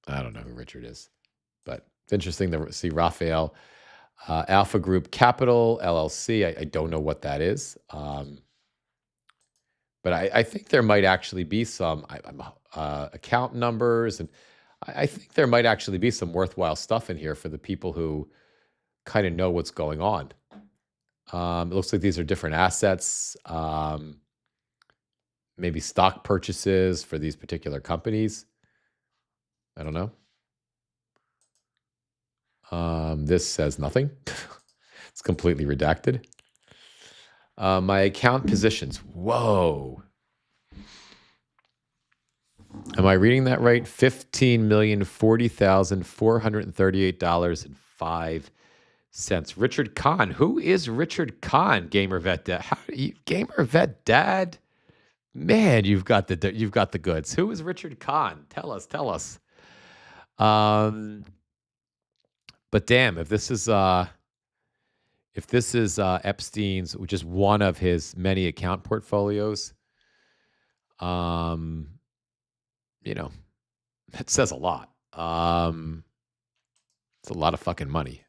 I don't know who Richard is, but it's interesting to see Raphael. Alpha Group Capital, LLC. I don't know what that is. But I think there might actually be some account numbers, and I think there might actually be some worthwhile stuff in here for the people who kind of know what's going on. It looks like these are different assets, maybe stock purchases for these particular companies. I don't know. This says nothing. It's completely redacted. My account positions. Whoa. Am I reading that right? $15,040,438.05. Richard Kahn. Who is Richard Kahn? Gamer Vet Dad. Gamer Vet Dad. Man, you've got the goods. Who is Richard Kahn? Tell us. But damn, if this is Epstein's, which is one of his many account portfolios, that says a lot. It's a lot of fucking money.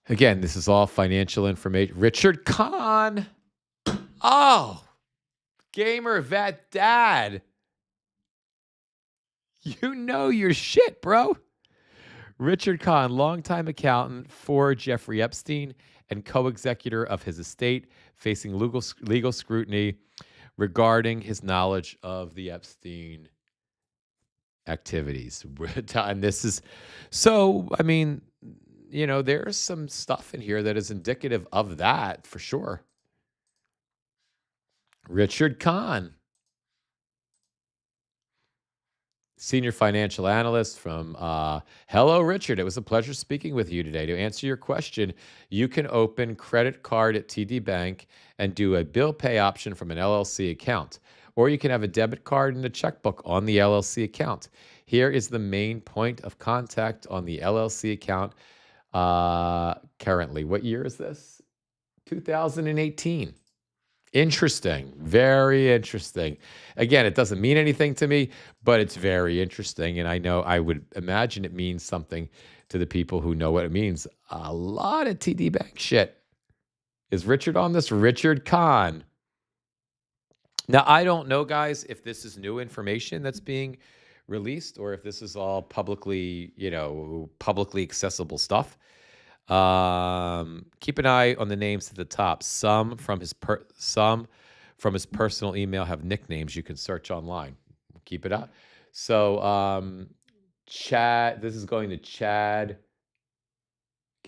Again, this is all financial information. Richard Kahn. Oh, Gamer Vet Dad. You know your shit, bro. Richard Kahn, longtime accountant for Jeffrey Epstein and co-executor of his estate, facing legal scrutiny regarding his knowledge of the Epstein activities. And this is so, I mean, there's some stuff in here that is indicative of that for sure. Richard Kahn, senior financial analyst from hello, Richard. It was a pleasure speaking with you today. To answer your question, you can open credit card at TD Bank and do a bill pay option from an LLC account. Or you can have a debit card and a checkbook on the LLC account. Here is the main point of contact on the LLC account currently. What year is this? 2018. Interesting. Very interesting. Again, it doesn't mean anything to me, but it's very interesting. And I would imagine it means something to the people who know what it means. A lot of TD Bank shit. Is Richard on this? Richard Kahn. Now, I don't know, guys, if this is new information that's being released or if this is all publicly accessible stuff. Keep an eye on the names at the top. Some from his personal email have nicknames you can search online. Keep it up. So, Chad. This is going to Chad.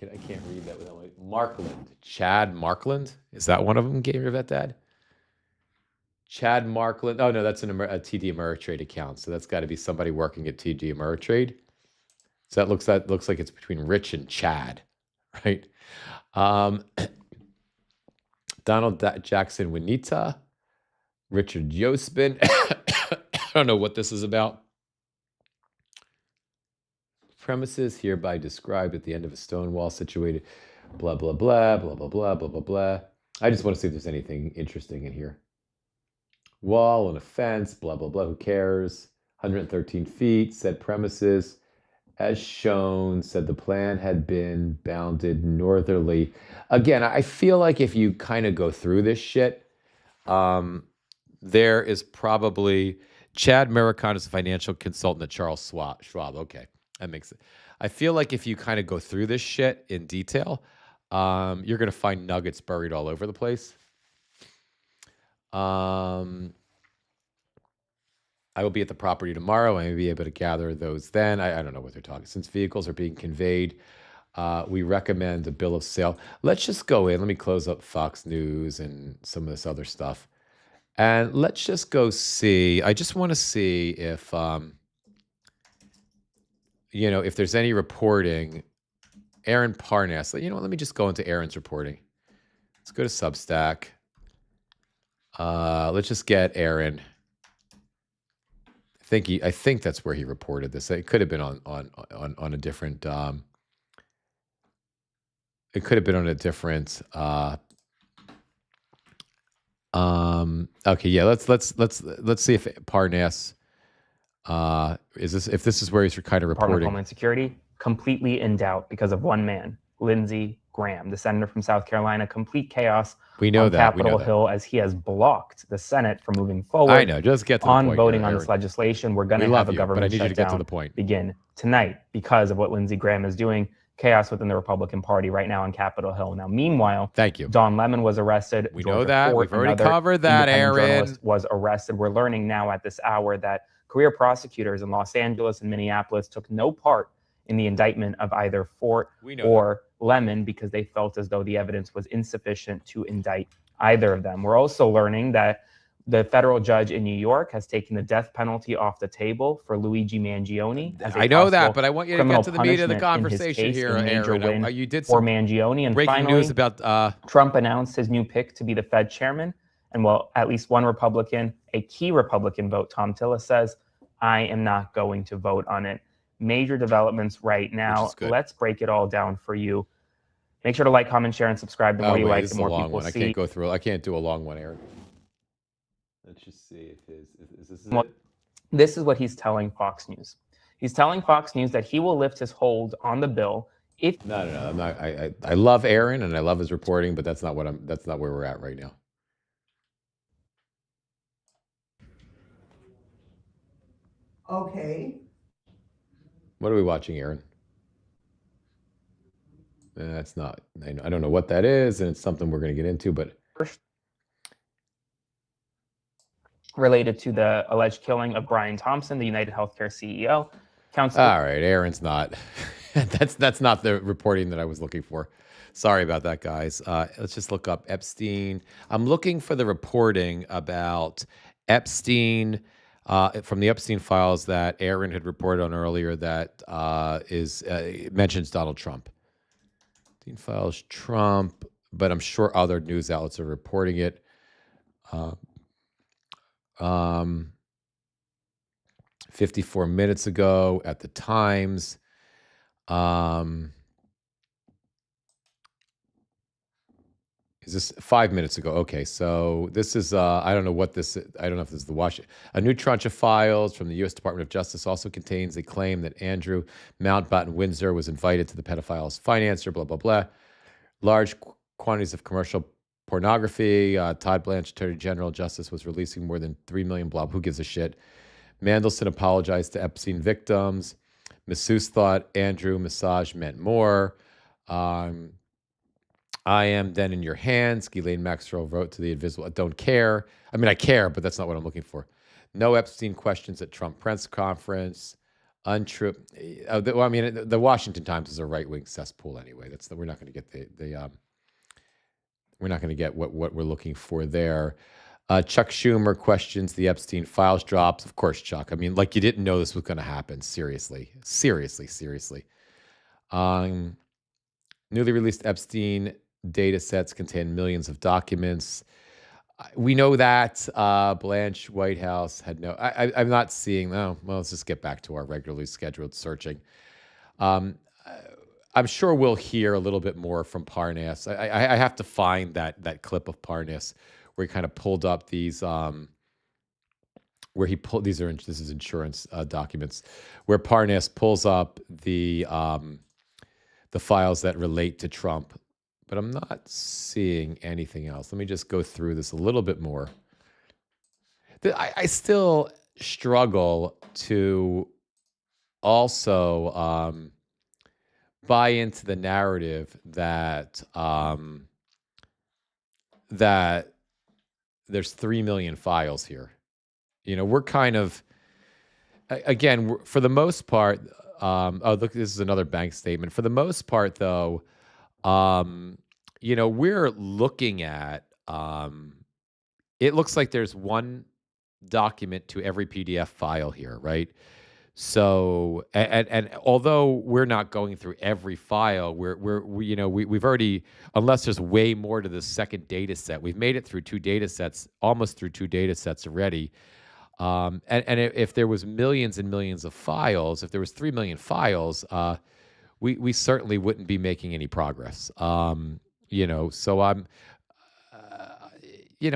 I can't read that without Markland. Chad Markland. Is that one of them? Gamer Vet Dad. Chad Markland. Oh no, that's a TD Ameritrade account. So that's got to be somebody working at TD Ameritrade. So that looks like it's between Rich and Chad. Right. Donald Jackson Winita, Richard Yosbin. I don't know what this is about. Premises hereby described at the end of a stone wall situated, blah, blah, blah, blah, blah, blah, blah, blah, blah. I just want to see if there's anything interesting in here. Wall and a fence, blah, blah, blah. Who cares? 113 feet, said premises. As shown, said the plan had been bounded northerly. Again, I feel like if you kind of go through this shit, there is probably Chad Maricon is a financial consultant at Charles Schwab. Okay, that makes it. I feel like if you kind of go through this shit in detail, you're going to find nuggets buried all over the place. I will be at the property tomorrow. I may be able to gather those then. I don't know what they're talking. Since vehicles are being conveyed, we recommend a bill of sale. Let's just go in. Let me close up Fox News and some of this other stuff. And let's just go see. I just want to see if, if there's any reporting. Aaron Parnas. Let me just go into Aaron's reporting. Let's go to Substack. Let's just get Aaron. I think that's where he reported this. It could have been on a different. It could have been on a different. Okay, yeah. Let's see if Parnas if this is where he's kind of reporting. Department of Homeland Security completely in doubt because of one man, Lindsey Graham, the senator from South Carolina. Complete chaos. We know on that Capitol Hill as he has blocked the Senate from moving forward. I know. Just get to the on point voting here, on this legislation. We're going to have a government shutdown begin tonight because of what Lindsey Graham is doing. Chaos within the Republican Party right now on Capitol Hill. Now, meanwhile, thank you. Don Lemon was arrested. We know that. We've already covered that, Aaron. Journalist was arrested. We're learning now at this hour that Career prosecutors in Los Angeles and Minneapolis took no part in the indictment of either Fort or Lemon because they felt as though the evidence was insufficient to indict either of them. We're also learning that the federal judge in New York has taken the death penalty off the table for Luigi Mangione. I know that, but I want you to get to the meat of the conversation here, Aaron. You did some Mangione. And breaking finally, news about Trump announced his new pick to be the Fed chairman. And while at least one Republican, a key Republican vote, Tom Tillis says, I am not going to vote on it. Major developments right now. Let's break it all down for you. Make sure to like, comment, share, and subscribe. The more you like, the more people see. I can't go through. I can't do a long one, Aaron. Let's just see if is this it? This is what he's telling Fox News. He's telling Fox News that he will lift his hold on the bill if. No. I'm not. I love Aaron and I love his reporting, but that's not what I'm. That's not where we're at right now. Okay. What are we watching, Aaron? That's not. I don't know what that is, and it's something we're going to get into, but. Related to the alleged killing of Brian Thompson, the United Healthcare CEO. All right, Aaron's not. that's not the reporting that I was looking for. Sorry about that, guys. Let's just look up Epstein. I'm looking for the reporting about Epstein from the Epstein files that Aaron had reported on earlier that mentions Donald Trump. Epstein files Trump, but I'm sure other news outlets are reporting it. 54 minutes ago at the Times. Is this 5 minutes ago? Okay, so this is, I don't know what this is. I don't know if this is the Washington. A new tranche of files from the U.S. Department of Justice also contains a claim that Andrew Mountbatten Windsor was invited to the pedophile's financier, blah, blah, blah. Large quantities of commercial pornography. Todd Blanche, Attorney General Justice, was releasing more than 3 million, blah, who gives a shit. Mandelson apologized to Epstein victims. Masseuse thought Andrew massage meant more. I am then in your hands. Ghislaine Maxwell wrote to the Invisible. I don't care. I mean, I care, but that's not what I'm looking for. No Epstein questions at Trump press conference. Untrue. Well, I mean, the Washington Times is a right-wing cesspool anyway. We're not going to get we're not going to get what we're looking for there. Chuck Schumer questions the Epstein files drops. Of course, Chuck. I mean, like you didn't know this was going to happen. Seriously. Newly released Epstein data sets contain millions of documents. We know that Blanche White House had no. I'm not seeing. Oh, well, let's just get back to our regularly scheduled searching. I'm sure we'll hear a little bit more from Parnas. I have to find that clip of Parnas where he kind of pulled up these. Where he pulled these are this is insurance documents, where Parnas pulls up the files that relate to Trump. But I'm not seeing anything else. Let me just go through this a little bit more. I still struggle to also buy into the narrative that that there's 3 million files here. You know, we're kind of, again, for the most part, oh, look, this is another bank statement. For the most part, though, you know, we're looking at, it looks like there's one document to every PDF file here, right? So, and although we're not going through every file, we've already, unless there's way more to the second data set, we've made it through 2 data sets, almost through 2 data sets already. And if there was millions and millions of files, if there was 3 million files, we certainly wouldn't be making any progress. You know, so I'm, I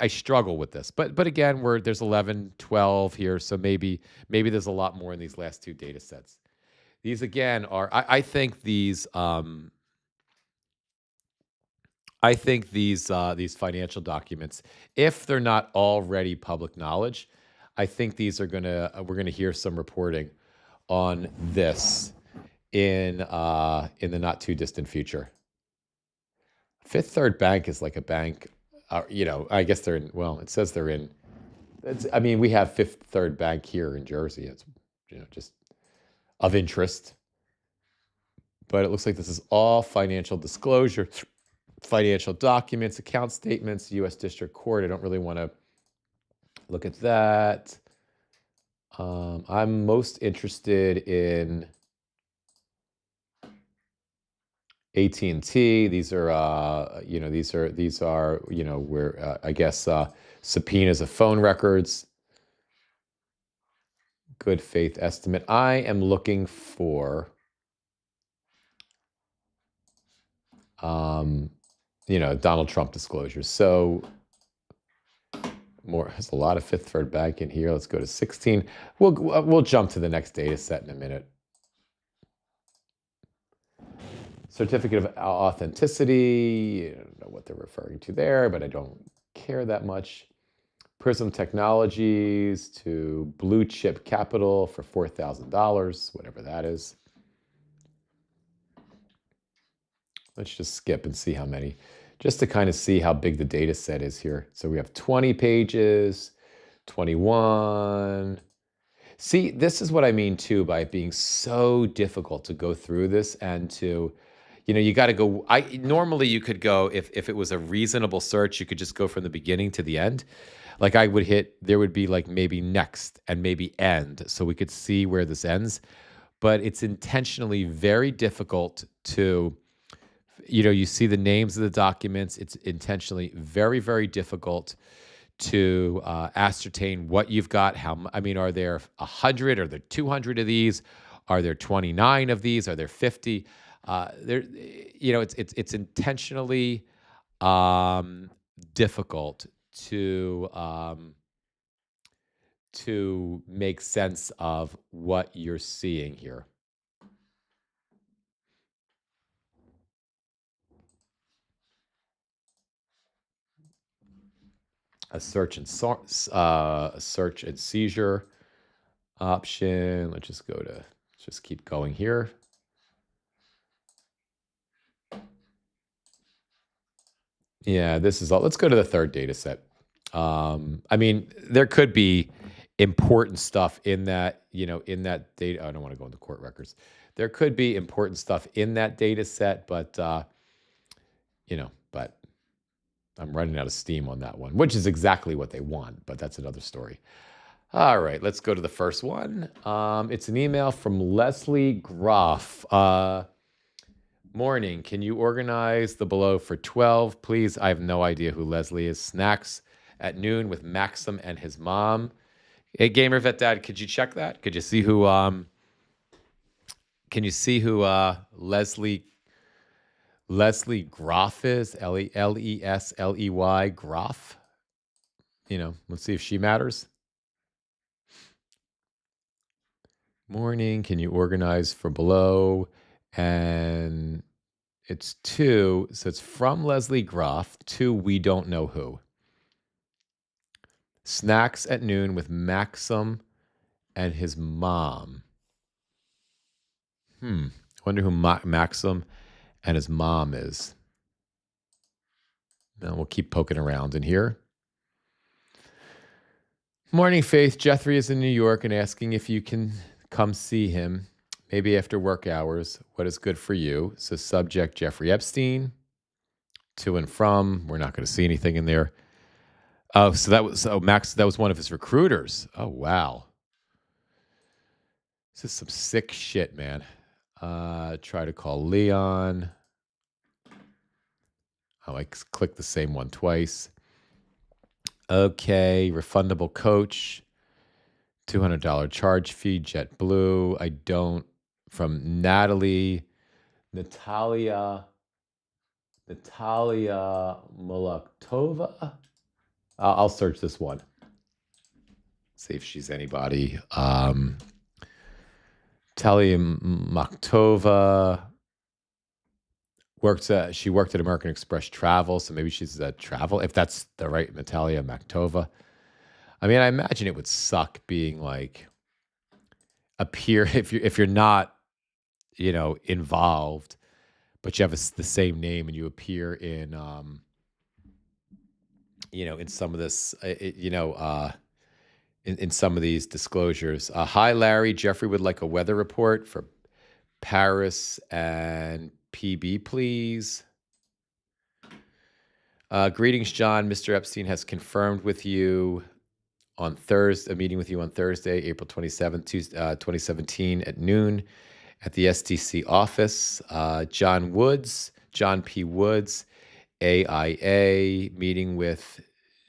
struggle with this, but again, there's 11, 12 here, so maybe there's a lot more in these last 2 data sets. These again are, I think these financial documents, if they're not already public knowledge, I think these are we're gonna hear some reporting on this in the not too distant future. Fifth Third Bank is like a bank, you know, I guess they're in, well, it says they're in I mean, we have Fifth Third Bank here in Jersey. It's just of interest. But it looks like this is all financial disclosure, financial documents, account statements, U.S. District Court. I don't really want to look at that. I'm most interested in AT&T. These are, these are, where I guess subpoenas of phone records. Good faith estimate. I am looking for, Donald Trump disclosures. So there's a lot of Fifth Third Bank in here. Let's go to 16. We'll jump to the next data set in a minute. Certificate of authenticity. I don't know what they're referring to there, but I don't care that much. Prism Technologies to Blue Chip Capital for $4,000, whatever that is. Let's just skip and see how many, just to kind of see how big the data set is here. So we have 20 pages, 21. See, this is what I mean too by it being so difficult to go through this and to, you got to go. Normally you could go, if it was a reasonable search, you could just go from the beginning to the end. Like I would there would be like maybe next and maybe end, so we could see where this ends. But it's intentionally very difficult to, you see the names of the documents. It's intentionally very, very difficult to ascertain what you've got. Are there 100? Are there 200 of these? Are there 29 of these? Are there 50? It's intentionally difficult to make sense of what you're seeing here. A search and seizure option. Let's just keep going here. Yeah, this is all. Let's go to the third data set. There could be important stuff in that, in that data. I don't want to go into court records. There could be important stuff in that data set, but, but I'm running out of steam on that one, which is exactly what they want, but that's another story. All right, let's go to the first one. It's an email from Leslie Groff. Morning, can you organize the below for 12, please? I have no idea who Leslie is. Snacks at noon with Maxim and his mom. Hey, Gamer Vet Dad, could you check that? Could you see who Leslie Groff is? Lesley Groff? Let's see if she matters. Morning, can you organize for below? And it's to, so it's from Leslie Groff to we don't know who. Snacks at noon with Maxim and his mom. I wonder who Maxim and his mom is. Now we'll keep poking around in here. Morning, Faith. Jeffrey is in New York and asking if you can come see him, maybe after work hours. What is good for you? So subject, Jeffrey Epstein. To and from. We're not going to see anything in there. Oh, so that was one of his recruiters. Oh, wow. This is some sick shit, man. Try to call Leon. Oh, I clicked the same one twice. Okay, refundable coach. $200 charge fee, JetBlue. I don't. From Natalia Molaktova. I'll search this one. See if she's anybody. Talia Maktova she worked at American Express Travel, so maybe she's a travel, if that's the right Natalia Maktova. I imagine it would suck being like a peer if you're not, involved, but you have the same name and you appear in, in some of this, in some of these disclosures. Hi, Larry. Jeffrey would like a weather report for Paris and PB, please. Greetings, John. Mr. Epstein has confirmed with you on Thursday, a meeting with you on Thursday, April 27th, 2017 at noon at the STC office. John P. Woods, AIA, meeting with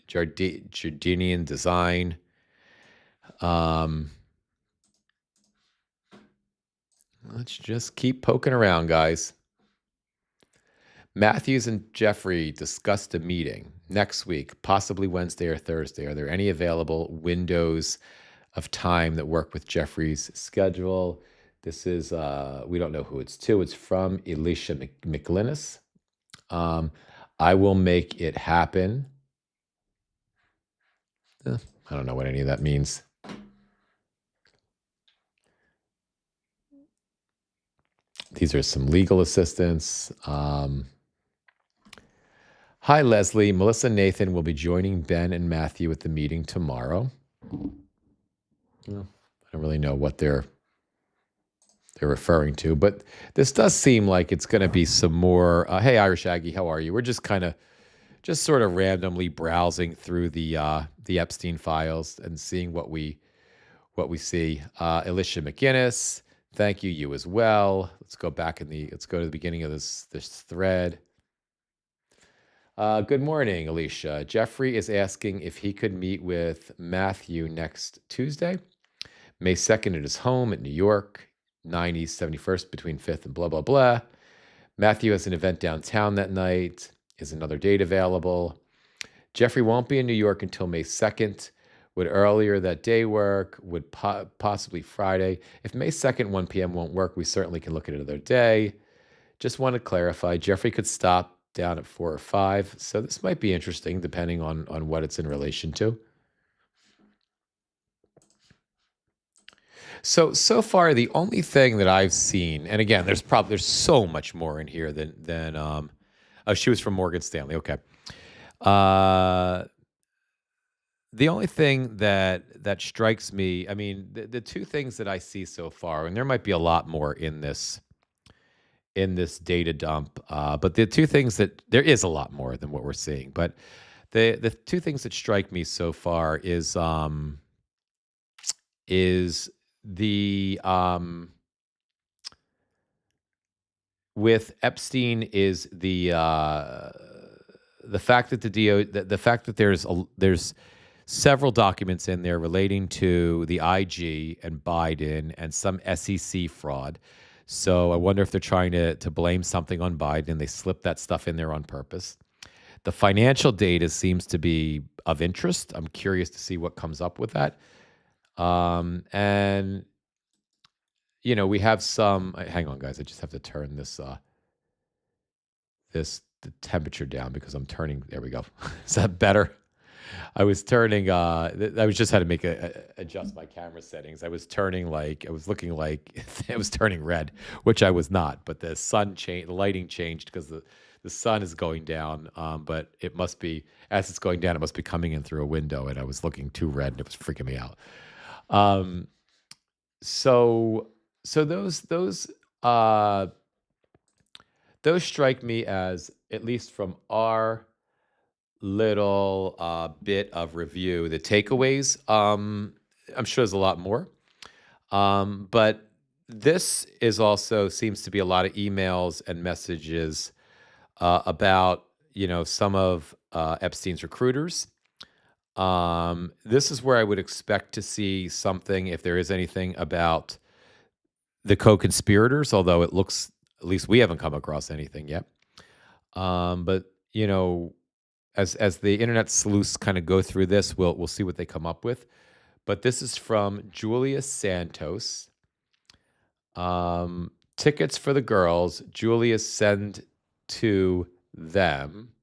Jardinian Design. Let's just keep poking around, guys. Matthews and Jeffrey discussed a meeting next week, possibly Wednesday or Thursday. Are there any available windows of time that work with Jeffrey's schedule? This is, we don't know who it's to. It's from Elisha McLinnis. I will make it happen. I don't know what any of that means. These are some legal assistants. Hi, Leslie. Melissa and Nathan will be joining Ben and Matthew at the meeting tomorrow. Well, I don't really know what they're referring to, but this does seem like it's going to be some more. Hey, Irish Aggie, how are you? We're just sort of randomly browsing through the Epstein files and seeing what we see. Elisha McGinnis, thank you. You as well. Let's go to the beginning of this thread. Good morning, Alicia. Jeffrey is asking if he could meet with Matthew next Tuesday, May 2nd at his home at New York, 9 East 71st between 5th and blah, blah, blah. Matthew has an event downtown that night. Is another date available? Jeffrey won't be in New York until May 2nd. Would earlier that day work? Would possibly Friday? If May 2nd, 1 p.m. won't work, we certainly can look at another day. Just want to clarify, Jeffrey could stop down at 4 or 5. So this might be interesting depending on what it's in relation to. So far, the only thing that I've seen, and again, there's so much more in here than oh, she was from Morgan Stanley. Okay. The only thing that strikes me, I mean, the two things that I see so far, and there might be a lot more in this data dump, but the two things that there is a lot more than what we're seeing, but the two things that strike me so far is the with Epstein is the fact that the fact that there's several documents in there relating to the IG and Biden and some SEC fraud. So I wonder if they're trying to blame something on Biden and they slip that stuff in there on purpose. The financial data seems to be of interest. I'm curious to see what comes up with that. And we have some. Hang on, guys. I just have to turn the temperature down because I'm turning. There we go. Is that better? I was turning. I was just had to make adjust my camera settings. I was turning I was looking like it was turning red, which I was not. But the sun changed. The lighting changed because the sun is going down. But it must be as it's going down. It must be coming in through a window, and I was looking too red, and it was freaking me out. So those strike me as, at least from our little bit of review, the takeaways. I'm sure there's a lot more, but this is also seems to be a lot of emails and messages about some of Epstein's recruiters. This is where I would expect to see something, if there is anything, about the co-conspirators, although it looks, at least we haven't come across anything yet. But as the internet sleuths kind of go through this, we'll see what they come up with. But this is from Julia Santos. Tickets for the girls. Julia, send to them.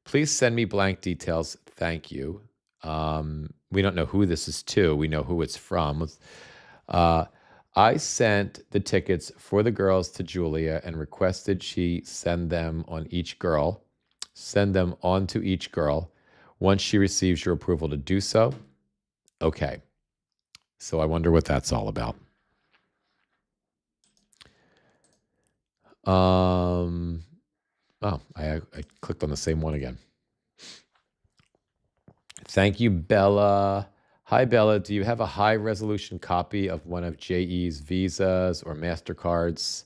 Please send me blank details. Thank you. We don't know who this is to. We know who it's from. I sent the tickets for the girls to Julia and requested she send them on to each girl once she receives your approval to do so. Okay. So I wonder what that's all about. Oh, I clicked on the same one again. Thank you, Bella. Hi, Bella. Do you have a high resolution copy of one of JE's visas or MasterCards?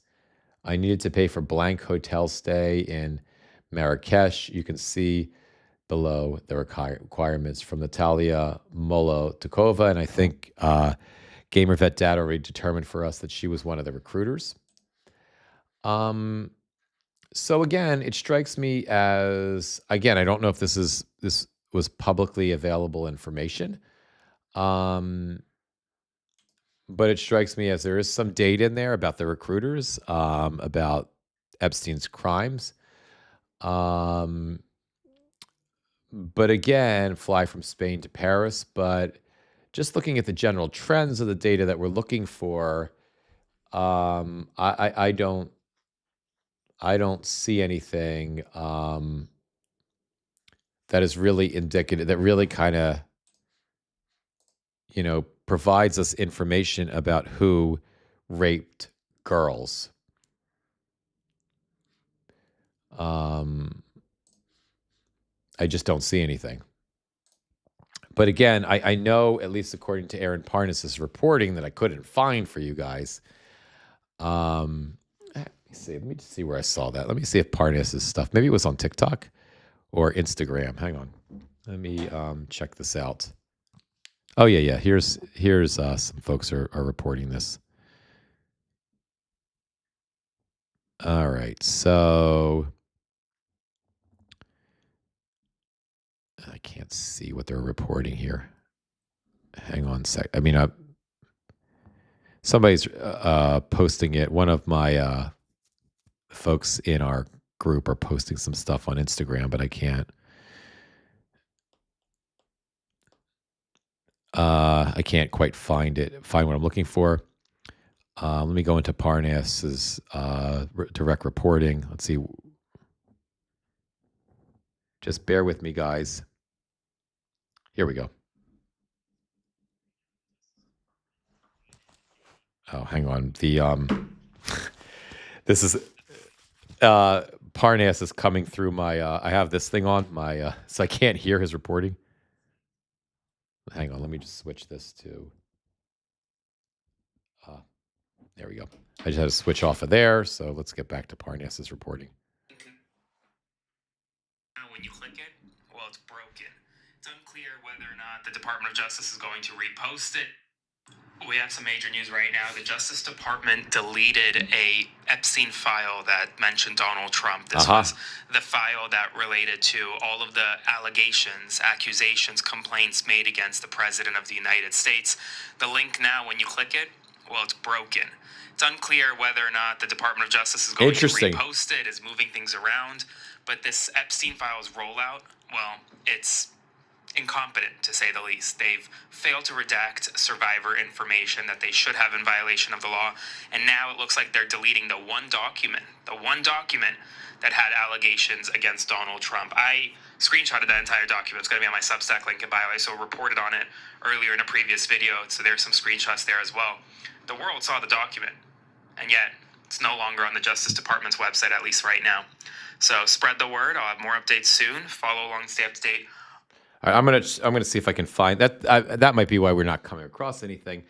I needed to pay for blank hotel stay in Marrakesh. You can see below the requirements from Natalia Molotokova. And I think GamerVet Dad already determined for us that she was one of the recruiters. So again, it strikes me as, again, I don't know if this was publicly available information. But it strikes me as there is some data in there about the recruiters, about Epstein's crimes. But again, fly from Spain to Paris. But just looking at the general trends of the data that we're looking for, I don't see anything that is really indicative, that really kind of, provides us information about who raped girls. I just don't see anything. But again, I know, at least according to Aaron Parnas' reporting that I couldn't find for you guys. Let me see. Let me just see where I saw that. Let me see if Parnas' stuff, maybe it was on TikTok or Instagram. Hang on. Let me check this out. Oh yeah. Here's some folks are reporting this. All right, so I can't see what they're reporting here. Hang on a sec. I mean, somebody's posting it. One of my folks in our group are posting some stuff on Instagram, but I can't. I can't quite find what I'm looking for. Let me go into Parnas's direct reporting. Let's see. Just bear with me, guys. Here we go. Oh, hang on. The this is Parnas is coming through my. I have this thing on my, so I can't hear his reporting. Hang on. Let me just switch this to. There we go. I just had to switch off of there. So let's get back to Parnas's reporting. Now, when you click it, well, it's broken. It's unclear whether or not the Department of Justice is going to repost it. We have some major news right now. The Justice Department deleted a Epstein file that mentioned Donald Trump. This was the file that related to all of the allegations, accusations, complaints made against the President of the United States. The link now, when you click it, well, it's broken. It's unclear whether or not the Department of Justice is going to repost it, is moving things around. But this Epstein file's rollout, well, it's incompetent, to say the least. They've failed to redact survivor information that they should have in violation of the law, and now it looks like they're deleting the one document that had allegations against Donald Trump. I screenshotted that entire document. It's going to be on my Substack link in bio. I also reported on it earlier in a previous video, so there's some screenshots there as well. The world saw the document, and yet it's no longer on the Justice Department's website, at least right now. So spread the word. I'll have more updates soon. Follow along, stay up to date. All right, I'm gonna see if I can find that. That might be why we're not coming across anything.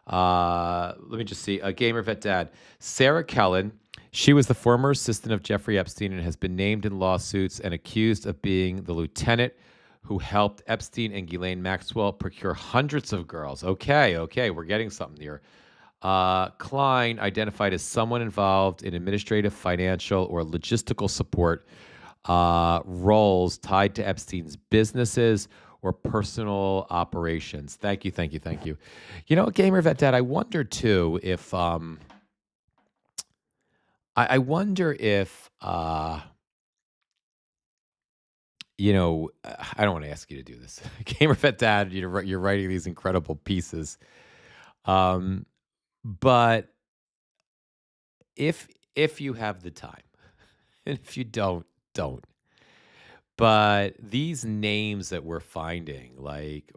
Let me just see. Gamer Vet Dad, Sarah Kellen. She was the former assistant of Jeffrey Epstein and has been named in lawsuits and accused of being the lieutenant who helped Epstein and Ghislaine Maxwell procure hundreds of girls. Okay, we're getting something here. Klein identified as someone involved in administrative, financial, or logistical support roles tied to Epstein's businesses or personal operations. Thank you. You know, Gamer Vet Dad, I wonder too if I wonder if you know, I don't want to ask you to do this. Gamer Vet Dad, you're writing these incredible pieces. But if you have the time, and if you don't. But these names that we're finding, like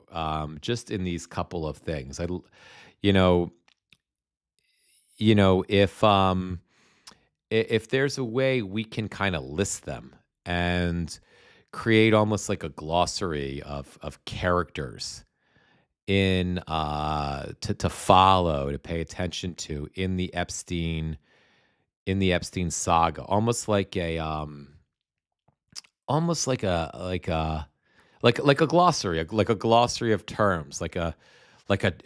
just in these couple of things, you know, you know, if there's a way we can kind of list them and create almost like a glossary of characters in to follow, to pay attention to in the Epstein saga, almost like a glossary, like a glossary of terms, like a like a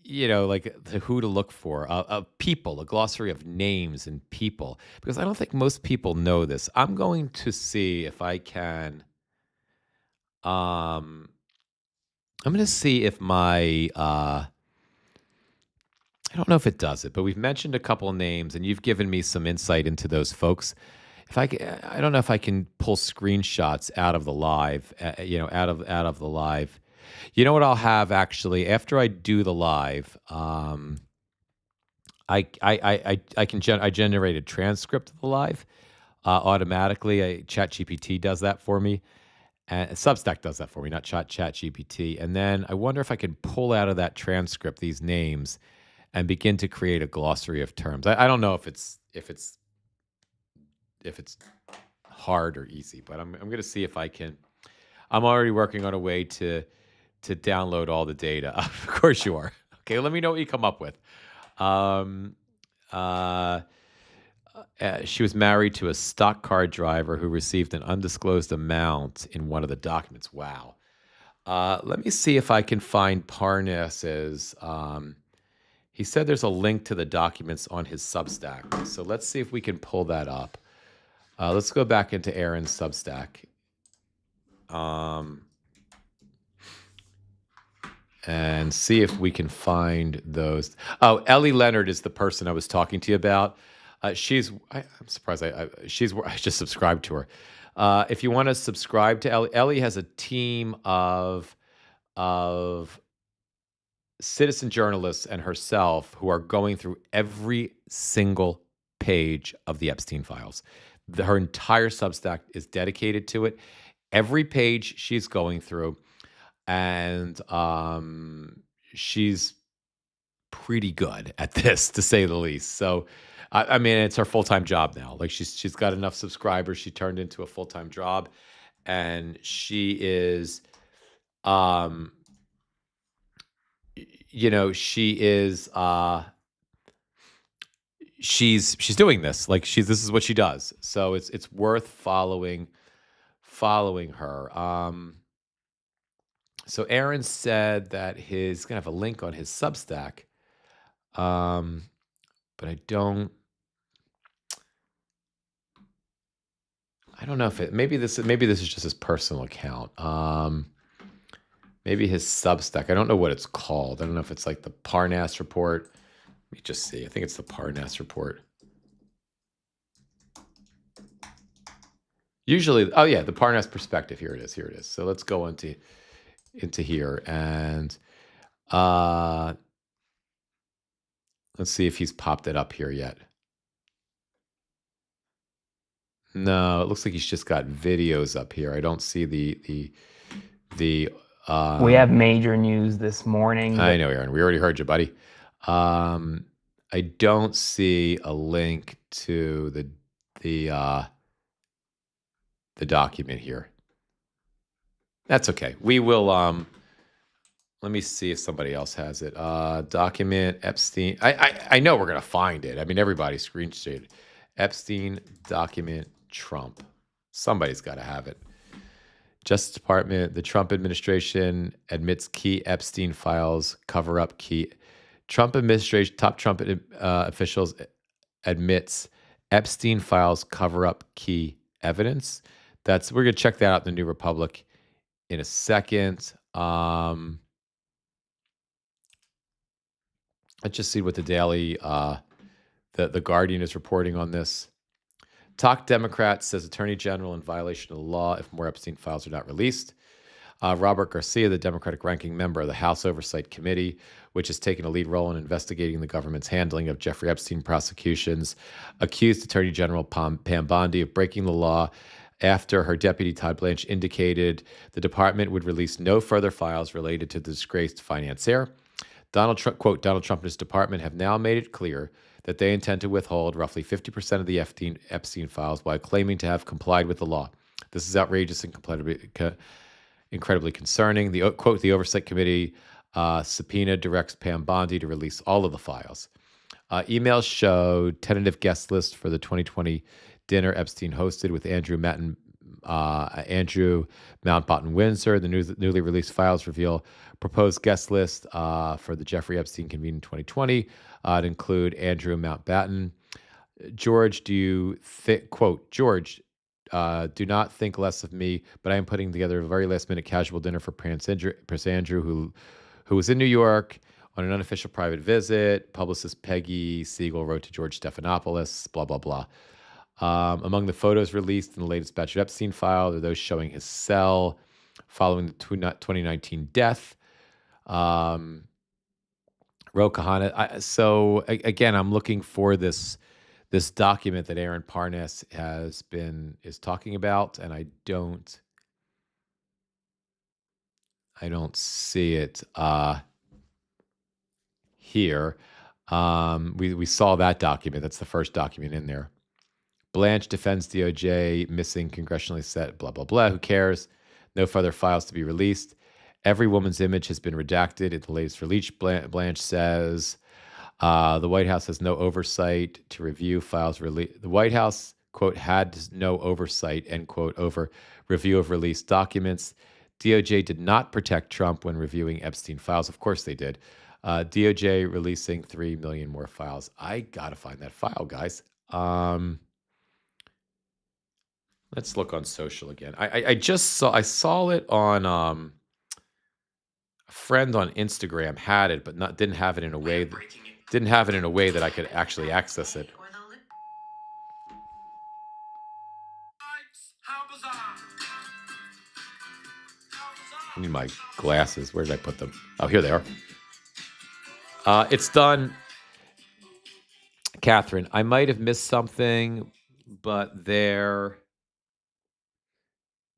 like who to look for, people, a glossary of names and people, because I don't think most people know this. I'm going to see if I can. Um, I'm going to see if my. I don't know if it does it, but we've mentioned a couple of names, and you've given me some insight into those folks. If I, I don't know if I can pull screenshots out of the live, out of the live. You know what I'll have actually after I do the live. I generate a transcript of the live automatically. ChatGPT does that for me, and Substack does that for me, not ChatGPT. And then I wonder if I can pull out of that transcript these names and begin to create a glossary of terms. I don't know if it's hard or easy, but I'm going to see if I can. I'm already working on a way to download all the data. Of course you are. Okay, let me know what you come up with. Um, uh, she was married to a stock car driver who received an undisclosed amount in one of the documents. Wow. Let me see if I can find Parnas's. He said there's a link to the documents on his Substack. So let's see if we can pull that up. Let's go back into Aaron's Substack. And see if we can find those. Oh, Ellie Leonard is the person I was talking to you about. I'm surprised I just subscribed to her. If you want to subscribe to Ellie has a team of citizen journalists and herself who are going through every single page of the Epstein files. Her entire Substack is dedicated to it. Every page she's going through, and she's pretty good at this, to say the least. So, I mean, it's her full-time job now. Like she's got enough subscribers. She turned into a full-time job, and she is, she is, she's doing this. Like this is what she does. So it's worth following her. So Aaron said that he's gonna have a link on his Substack, but I don't know if maybe this is just his personal account. Maybe his Substack. I don't know what it's called. I don't know if it's like the Parnas report. Let me just see. I think it's the Parnas report. Usually, oh yeah, the Parnas perspective. Here it is. So let's go into here, and let's see if he's popped it up here yet. No, it looks like he's just got videos up here. I don't see the. We have major news this morning. I know, Aaron. We already heard you, buddy. I don't see a link to the document here. That's okay. We will. Let me see if somebody else has it. Document Epstein. I know we're gonna find it. I mean, everybody screenshot Epstein document Trump. Somebody's got to have it. Justice Department, the Trump administration admits key Epstein files cover up key. Trump administration, top Trump officials admits Epstein files cover up key evidence. We're gonna check that out in the New Republic in a second. Let's just see what the Daily, the Guardian is reporting on this. Talk Democrat says Attorney General in violation of the law if more Epstein files are not released. Robert Garcia, the Democratic ranking member of the House Oversight Committee, which has taken a lead role in investigating the government's handling of Jeffrey Epstein prosecutions, accused Attorney General Pam Bondi of breaking the law after her deputy Todd Blanche indicated the department would release no further files related to the disgraced financier. Donald Trump and his department have now made it clear that they intend to withhold roughly 50% of the Epstein files while claiming to have complied with the law. This is outrageous and incredibly concerning. The Oversight Committee subpoena directs Pam Bondi to release all of the files. Emails showed tentative guest list for the 2020 dinner Epstein hosted with Andrew Mountbatten Windsor. The newly released files reveal proposed guest list for the Jeffrey Epstein convened in 2020. It include Andrew Mountbatten. George, George, do not think less of me, but I am putting together a very last-minute casual dinner for Prince Andrew, who was in New York on an unofficial private visit. Publicist Peggy Siegel wrote to George Stephanopoulos, blah, blah, blah. Among the photos released in the latest batch of Epstein file are those showing his cell following the 2019 death. Ro Kahana. So again, I'm looking for this document that Aaron Parnas is talking about, and I don't see it here. We saw that document. That's the first document in there. Blanche defends DOJ missing congressionally set, blah, blah, blah. Who cares? No further files to be released. Every woman's image has been redacted in the latest release, Blanche says. The White House has no oversight to review files released. The White House, quote, had no oversight, end quote, over review of released documents. DOJ did not protect Trump when reviewing Epstein files. Of course they did. DOJ releasing 3 million more files. I got to find that file, guys. Let's look on social again. I saw it on a friend on Instagram had it, but didn't have it in a way that I could actually access it. I need my glasses. Where did I put them? Oh, here they are. It's done. Catherine, I might have missed something, but there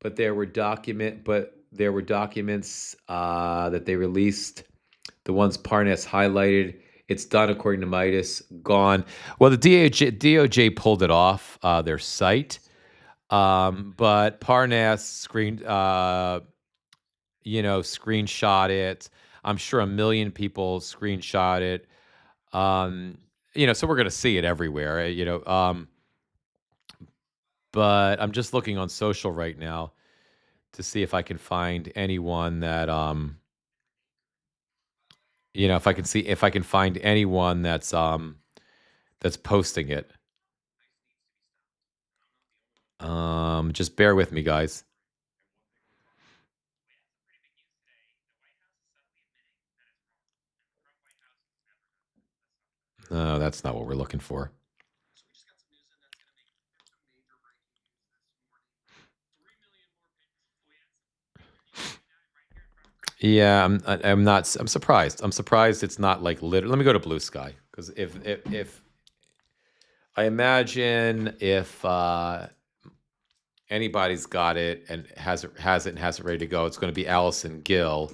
were documents that they released. The ones Parnas highlighted. It's done according to Midas. Gone. Well, the DOJ pulled it off their site, but Parnas screenshot it. I'm sure 1 million people screenshot it. So we're going to see it everywhere. But I'm just looking on social right now to see if I can find anyone that if I can find anyone that's posting it. Just bear with me, guys. No, that's not what we're looking for. Yeah, I'm surprised. I'm surprised it's not like literally. Let me go to Blue Sky, because if I imagine if anybody's got it and has it ready to go, it's going to be Allison Gill.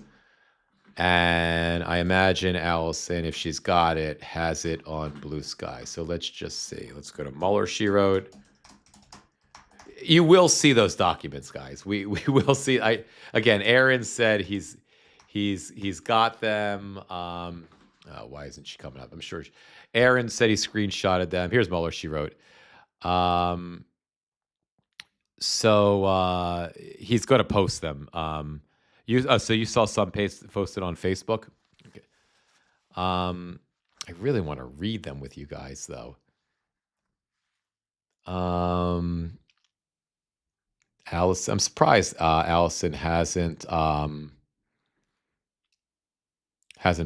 And I imagine Allison, if she's got it, has it on Blue Sky. So let's just see. Let's go to Mueller, she wrote. You will see those documents, guys. We will see. Aaron said he's got them. Why isn't she coming up? I'm sure. Aaron said he screenshotted them. Here's Mueller, she wrote. So he's going to post them. So you saw some posted on Facebook? Okay. I really want to read them with you guys, though. Allison, I'm surprised Allison hasn't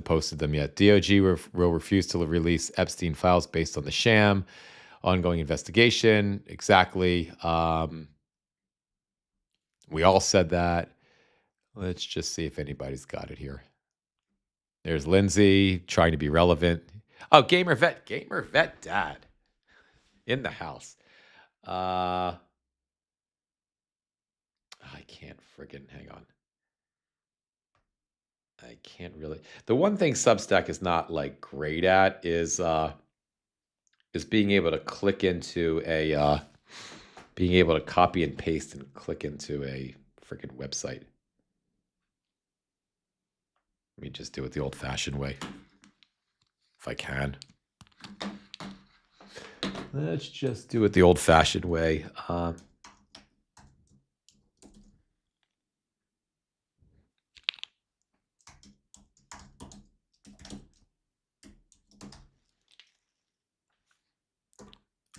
posted them yet. DOJ will refuse to release Epstein files based on the sham. Ongoing investigation. Exactly. We all said that. Let's just see if anybody's got it here. There's Lindsay trying to be relevant. Oh, Gamer Vet Dad in the house. I can't friggin' hang on. I can't really. The one thing Substack is not like great at is being able to click into a being able to copy and paste and click into a freaking website. Let me just do it the old-fashioned way, if I can. Let's just do it the old-fashioned way.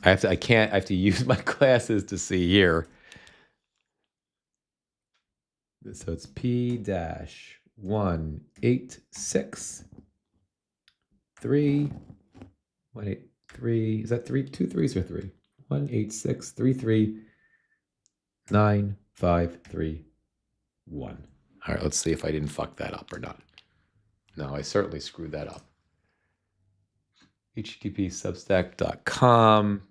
I have to use my glasses to see here. So it's P-186-3-183. Is that 2 3s or 3? 186-33-9-5-3-1. All right, let's see if I didn't fuck that up or not. No, I certainly screwed that up. http://substack.com.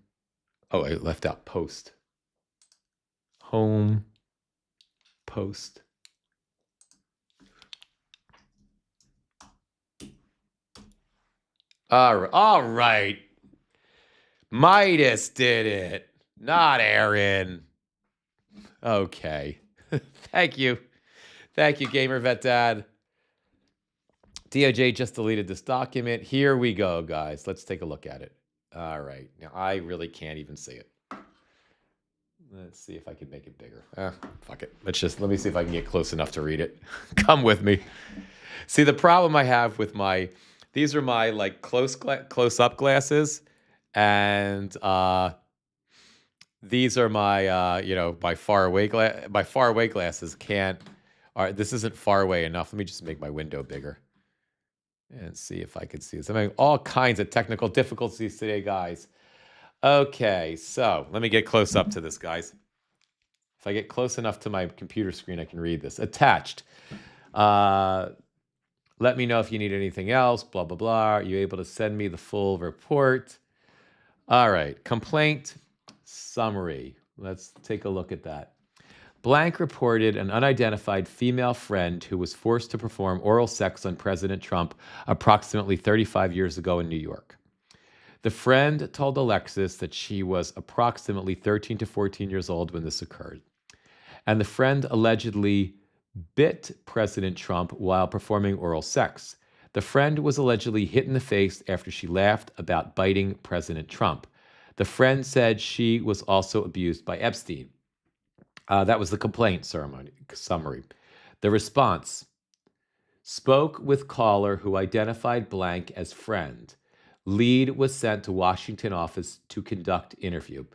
Oh, I left out post. Home. Post. All right. Midas did it, not Aaron. Okay. Thank you. Thank you, Gamer Vet Dad. DOJ just deleted this document. Here we go, guys. Let's take a look at it. All right. Now, I really can't even see it. Let's see if I can make it bigger. Fuck it. Let me see if I can get close enough to read it. Come with me. See, the problem I have with these are my like close-up glasses, and these are my my far away glasses can't. All right, this isn't far away enough. Let me just make my window bigger and see if I can see this. I'm having all kinds of technical difficulties today, guys. Okay, so let me get close up to this, guys. If I get close enough to my computer screen, I can read this. Attached. Let me know if you need anything else, blah, blah, blah. Are you able to send me the full report? All right. Complaint summary. Let's take a look at that. Blank reported an unidentified female friend who was forced to perform oral sex on President Trump approximately 35 years ago in New York. The friend told Alexis that she was approximately 13 to 14 years old when this occurred. And the friend allegedly bit President Trump while performing oral sex. The friend was allegedly hit in the face after she laughed about biting President Trump. The friend said she was also abused by Epstein. That was the complaint summary. The response: spoke with caller who identified blank as friend. Lead was sent to Washington office to conduct interview.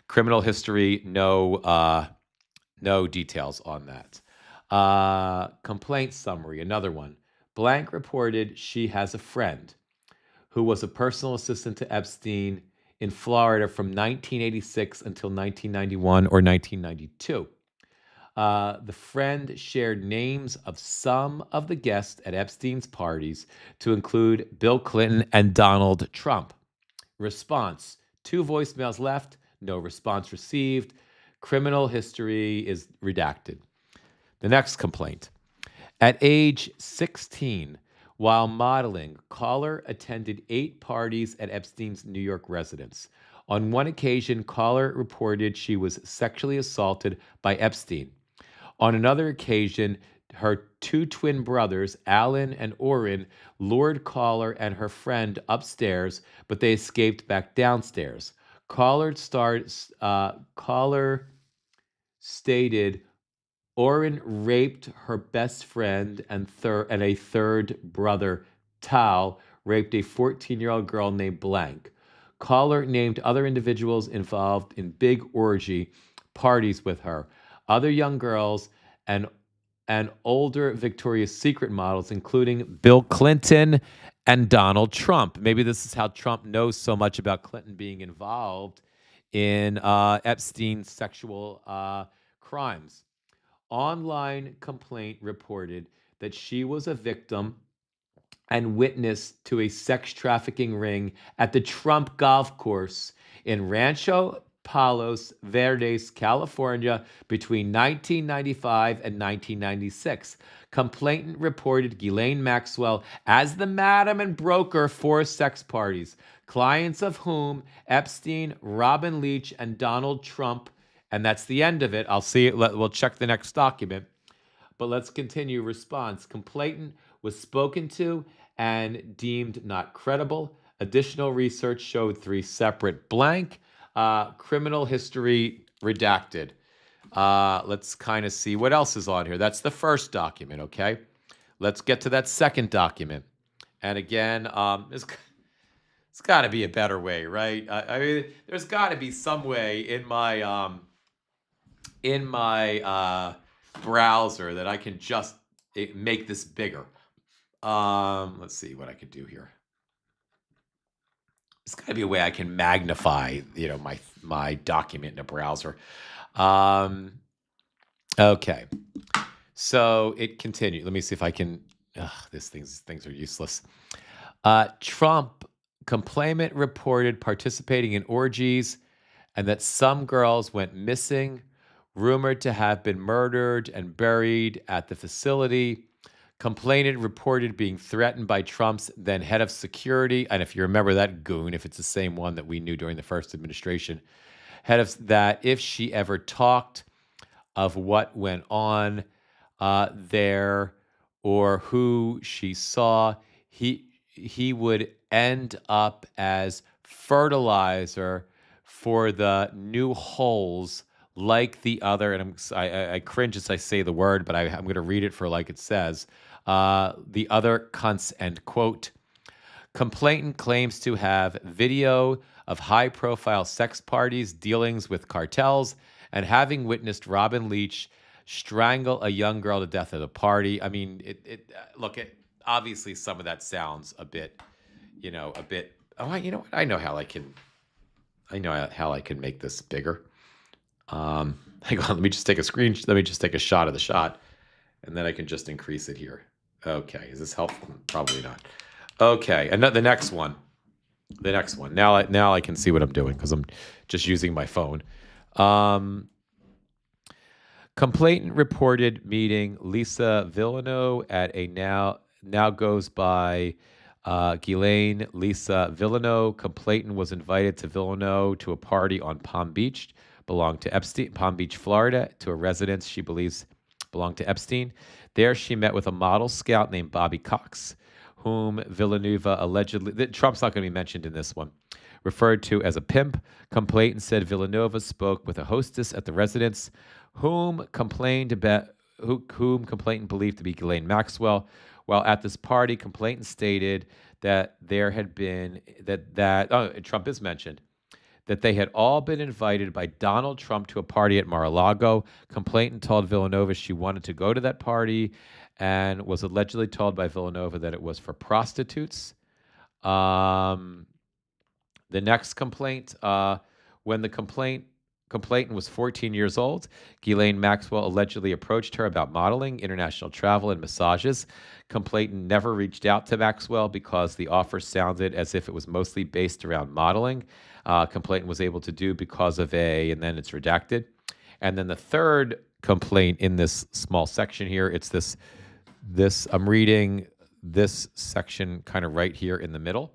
Criminal history, no details on that. Complaint summary, another one. Blank reported she has a friend who was a personal assistant to Epstein in Florida from 1986 until 1991 or 1992. The friend shared names of some of the guests at Epstein's parties to include Bill Clinton and Donald Trump. Response: 2 voicemails left, no response received. Criminal history is redacted. The next complaint. At age 16, while modeling, caller attended 8 parties at Epstein's New York residence. On one occasion, caller reported she was sexually assaulted by Epstein. On another occasion, her 2 twin brothers, Alan and Orrin, lured caller and her friend upstairs, but they escaped back downstairs. Caller stated Orrin raped her best friend and a third brother, Tal, raped a 14-year-old girl named Blank. Caller named other individuals involved in big orgy parties with her. Other young girls and older Victoria's Secret models, including Bill Clinton and Donald Trump. Maybe this is how Trump knows so much about Clinton being involved in Epstein's sexual crimes. online complaint reported that she was a victim and witness to a sex trafficking ring at the Trump golf course in Rancho Palos Verdes, California, between 1995 and 1996. Complainant reported Ghislaine Maxwell as the madam and broker for sex parties, clients of whom Epstein, Robin Leach, and Donald Trump. And that's the end of it. I'll see it. We'll check the next document. But let's continue. Response. Complainant was spoken to and deemed not credible. Additional research showed 3 separate blank. Criminal history redacted. Let's kind of see what else is on here. That's the first document, okay? Let's get to that second document. And again, it's got to be a better way, right? I mean, there's got to be some way in my browser that I can just make this bigger. Let's see what I could do here. There's got to be a way I can magnify, my document in a browser. Okay. So it continued. Let me see if I can. Things are useless. Trump complainant reported participating in orgies and that some girls went missing, rumored to have been murdered and buried at the facility. Complainant reported being threatened by Trump's then head of security. And if you remember that goon, if it's the same one that we knew during the first administration, head of that, if she ever talked of what went on there or who she saw, he would end up as fertilizer for the new holes like the other, and I cringe as I say the word, but I'm going to read it for like it says, the other cunts, end quote. Complainant claims to have video of high-profile sex parties, dealings with cartels, and having witnessed Robin Leach strangle a young girl to death at a party. I mean, obviously some of that sounds a bit, Oh, you know what? I know how I can make this bigger. Hang on, let me just take a shot of the shot, and then I can just increase it here. Okay, is this helpful? Probably not. Okay, and the next one. Now I can see what I'm doing because I'm just using my phone. Complainant reported meeting Lisa Villeneuve at a now goes by Ghislaine Lisa Villeneuve. Complainant was invited to Villeneuve to a party on Palm Beach, belonged to Epstein, Palm Beach, Florida, to a residence she believes belonged to Epstein. There she met with a model scout named Bobby Cox, whom Villeneuve allegedly, Trump's not going to be mentioned in this one, referred to as a pimp. Complainant said Villanova spoke with a hostess at the residence, whom complainant believed to be Ghislaine Maxwell. While at this party, complainant stated that there had been Trump is mentioned, that they had all been invited by Donald Trump to a party at Mar-a-Lago. Complainant told Villanova she wanted to go to that party and was allegedly told by Villanova that it was for prostitutes. The next complaint, when the complainant was 14 years old, Ghislaine Maxwell allegedly approached her about modeling, international travel, and massages. Complainant never reached out to Maxwell because the offer sounded as if it was mostly based around modeling. Complainant was able to do because of and then it's redacted. And then the third complaint in this small section here, it's this I'm reading this section kind of right here in the middle.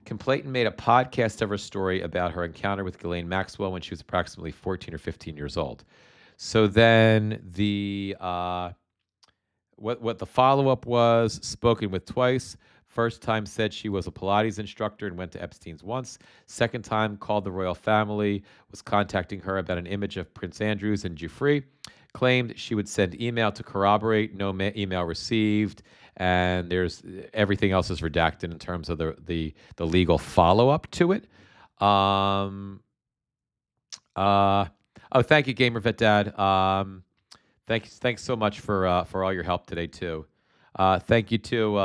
Complainant made a podcast of her story about her encounter with Ghislaine Maxwell when she was approximately 14 or 15 years old. So then the what the follow-up was, spoken with twice. First time said she was a Pilates instructor and went to Epstein's once. Second time called the royal family, was contacting her about an image of Prince Andrews and Giuffre. Claimed she would send email to corroborate, no email received, and there's everything else is redacted in terms of the legal follow-up to it. Thank you, GamerVet Dad. Thanks so much for all your help today too. Thank you too,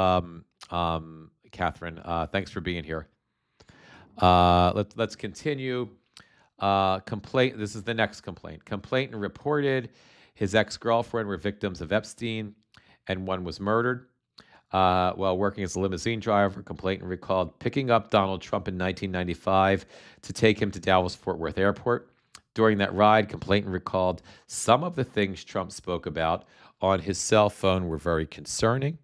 Catherine. Thanks for being here. Let's continue. Complaint. This is the next complaint. Complainant reported his ex-girlfriend were victims of Epstein, and one was murdered. While working as a limousine driver, complainant recalled picking up Donald Trump in 1995 to take him to Dallas-Fort Worth Airport. During that ride, complainant recalled some of the things Trump spoke about on his cell phone were very concerning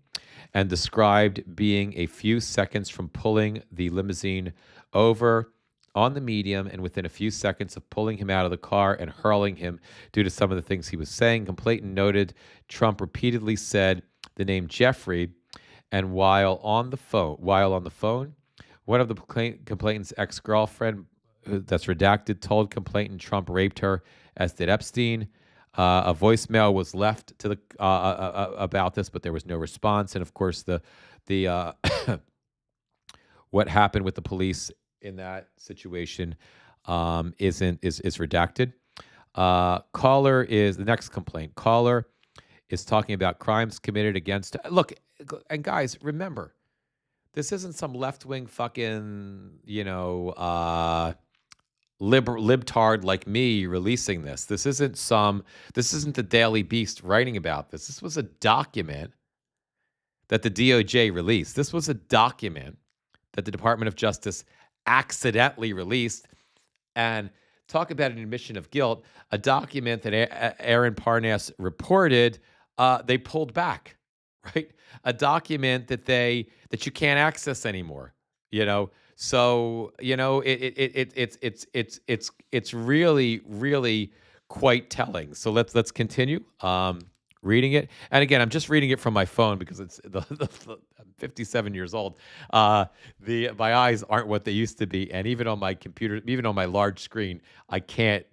and described being a few seconds from pulling the limousine over on the medium and within a few seconds of pulling him out of the car and hurling him due to some of the things he was saying. Complainant noted Trump repeatedly said the name Jeffrey, and while on the phone, one of the complainant's ex-girlfriend, that's redacted, told complainant Trump raped her, as did Epstein. A voicemail was left to the about this, but there was no response. And of course, the what happened with the police in that situation is redacted. Caller is the next complaint. Caller is talking about crimes committed against. Look, and guys, remember, this isn't some left-wing fucking libtard like me releasing this. This isn't the Daily Beast writing about this. This was a document that the DOJ released. This was a document that the Department of Justice accidentally released. And talk about an admission of guilt, a document that Aaron Parnas reported, they pulled back, right? A document that you can't access anymore, So it's really quite telling. So let's continue reading it. And again, I'm just reading it from my phone because it's I'm 57 years old. My eyes aren't what they used to be, and even on my computer, even on my large screen, I can't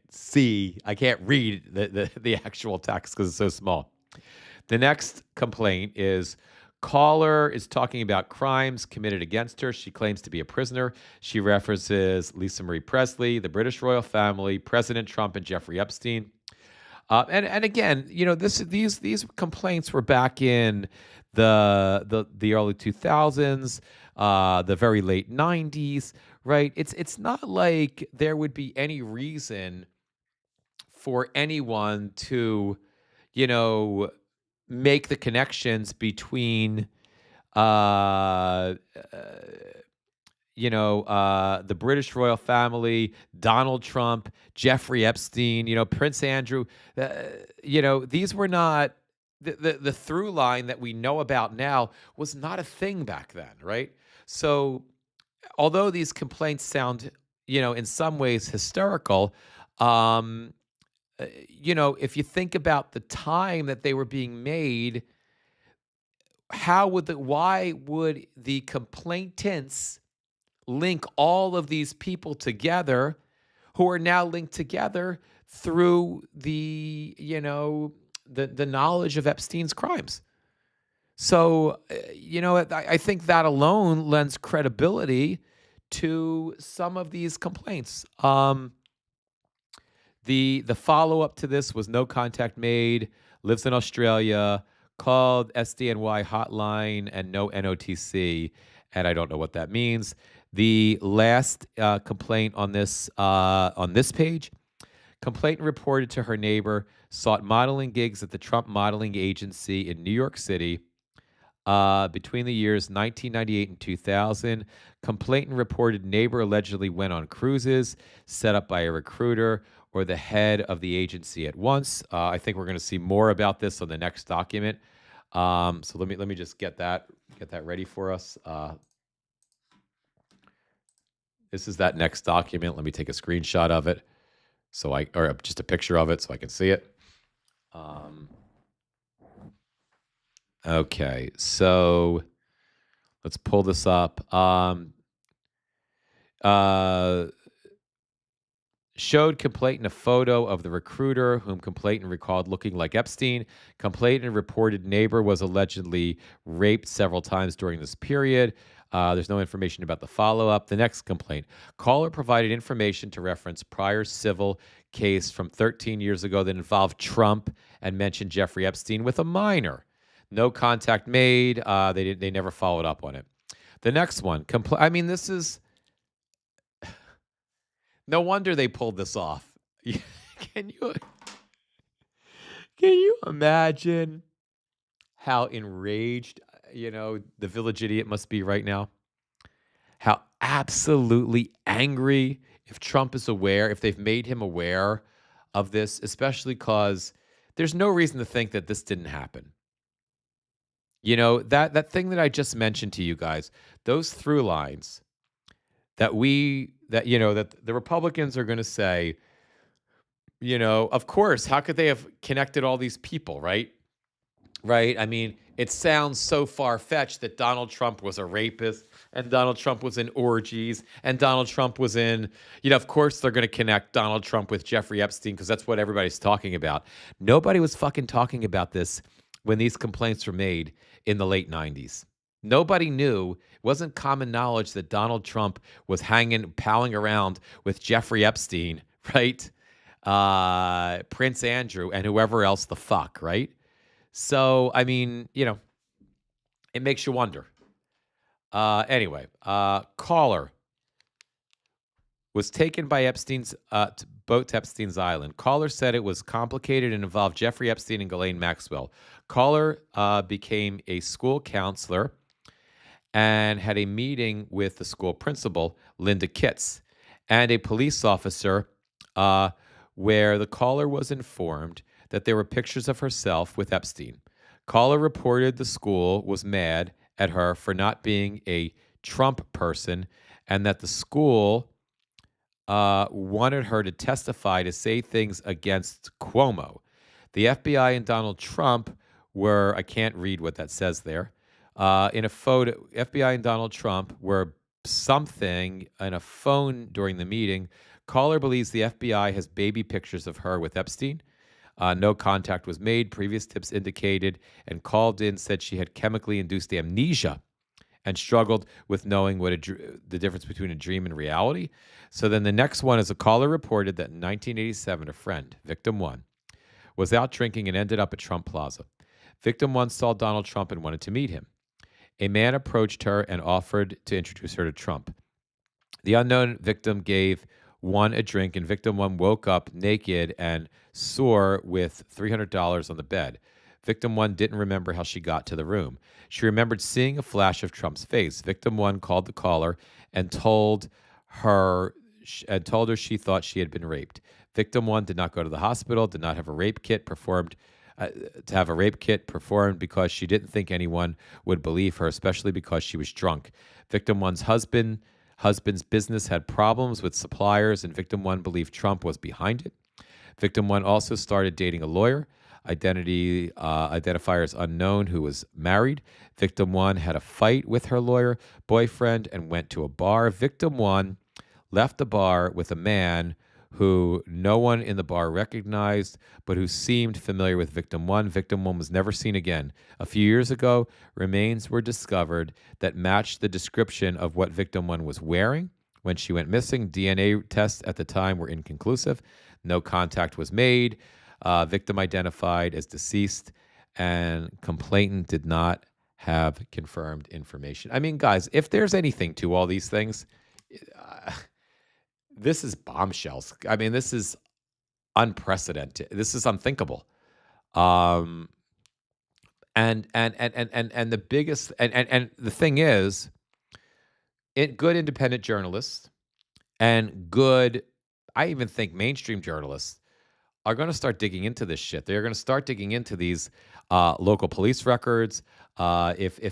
read the actual text because it's so small. The next complaint is caller is talking about crimes committed against her. She claims to be a prisoner. She references Lisa Marie Presley, the British royal family, President Trump, and Jeffrey Epstein. And again, these complaints were back in the early 2000s, the very late 90s, right? It's not like there would be any reason for anyone to, make the connections between the British royal family, Donald Trump, Jeffrey Epstein, Prince Andrew. These were not the through line that we know about now was not a thing back then, right? So, although these complaints sound, in some ways hysterical, if you think about the time that they were being made, why would the complainants link all of these people together who are now linked together through the knowledge of Epstein's crimes? So, I think that alone lends credibility to some of these complaints. The follow-up to this was no contact made, lives in Australia, called SDNY hotline and no NOTC, and I don't know what that means. The last complaint on this page, complainant reported to her neighbor, sought modeling gigs at the Trump modeling agency in New York City between the years 1998 and 2000. Complainant reported neighbor allegedly went on cruises set up by a recruiter or the head of the agency at once. I think we're going to see more about this on the next document. So let me just get that ready for us. This is that next document. Let me take a screenshot of it, or just a picture of it so I can see it. Okay, so let's pull this up. Showed complainant a photo of the recruiter whom complainant recalled looking like Epstein. Complainant reported neighbor was allegedly raped several times during this period. There's no information about the follow-up. The next complaint. Caller provided information to reference prior civil case from 13 years ago that involved Trump and mentioned Jeffrey Epstein with a minor. No contact made. They never followed up on it. The next one. This is No wonder they pulled this off. Can you can you imagine how enraged, the village idiot must be right now? How absolutely angry if Trump is aware, if they've made him aware of this, especially because there's no reason to think that this didn't happen. That thing that I just mentioned to you guys, those through lines that the Republicans are going to say, of course, how could they have connected all these people, right? Right? I mean, it sounds so far-fetched that Donald Trump was a rapist and Donald Trump was in orgies and Donald Trump was in, of course they're going to connect Donald Trump with Jeffrey Epstein because that's what everybody's talking about. Nobody was fucking talking about this when these complaints were made in the late 90s. Nobody knew. It wasn't common knowledge that Donald Trump was palling around with Jeffrey Epstein, right? Prince Andrew and whoever else the fuck, right? So, I mean, it makes you wonder. Anyway, caller was taken by Epstein's boat to Epstein's Island. Caller said it was complicated and involved Jeffrey Epstein and Ghislaine Maxwell. Caller became a school counselor and had a meeting with the school principal, Linda Kitts, and a police officer where the caller was informed that there were pictures of herself with Epstein. Caller reported the school was mad at her for not being a Trump person and that the school wanted her to testify to say things against Cuomo. The FBI and Donald Trump were, I can't read what that says there, in a photo, FBI and Donald Trump were something in a phone during the meeting. Caller believes the FBI has baby pictures of her with Epstein. No contact was made. Previous tips indicated and called in said she had chemically induced amnesia and struggled with knowing the difference between a dream and reality. So then the next one is a caller reported that in 1987, a friend, victim one, was out drinking and ended up at Trump Plaza. Victim one saw Donald Trump and wanted to meet him. A man approached her and offered to introduce her to Trump. The unknown victim gave one a drink, and victim one woke up naked and sore with $300 on the bed. Victim one didn't remember how she got to the room. She remembered seeing a flash of Trump's face. Victim one called the caller and told her she thought she had been raped. Victim one did not go to the hospital, did not have a rape kit performed. Because she didn't think anyone would believe her, especially because she was drunk. Victim one's husband's business had problems with suppliers, and victim one believed Trump was behind it. Victim one also started dating a lawyer, identifiers unknown, who was married. Victim one had a fight with her lawyer boyfriend and went to a bar. Victim one left the bar with a man who no one in the bar recognized, but who seemed familiar with victim one. Victim one was never seen again. A few years ago, remains were discovered that matched the description of what victim one was wearing when she went missing. DNA tests at the time were inconclusive. No contact was made. Victim identified as deceased, and complainant did not have confirmed information. I mean, guys, if there's anything to all these things, this is bombshells. I mean, this is unprecedented. This is unthinkable. And the biggest and the thing is, good independent journalists and good, I even think mainstream journalists are going to start digging into this shit. They're going to start digging into these local police records. You're going to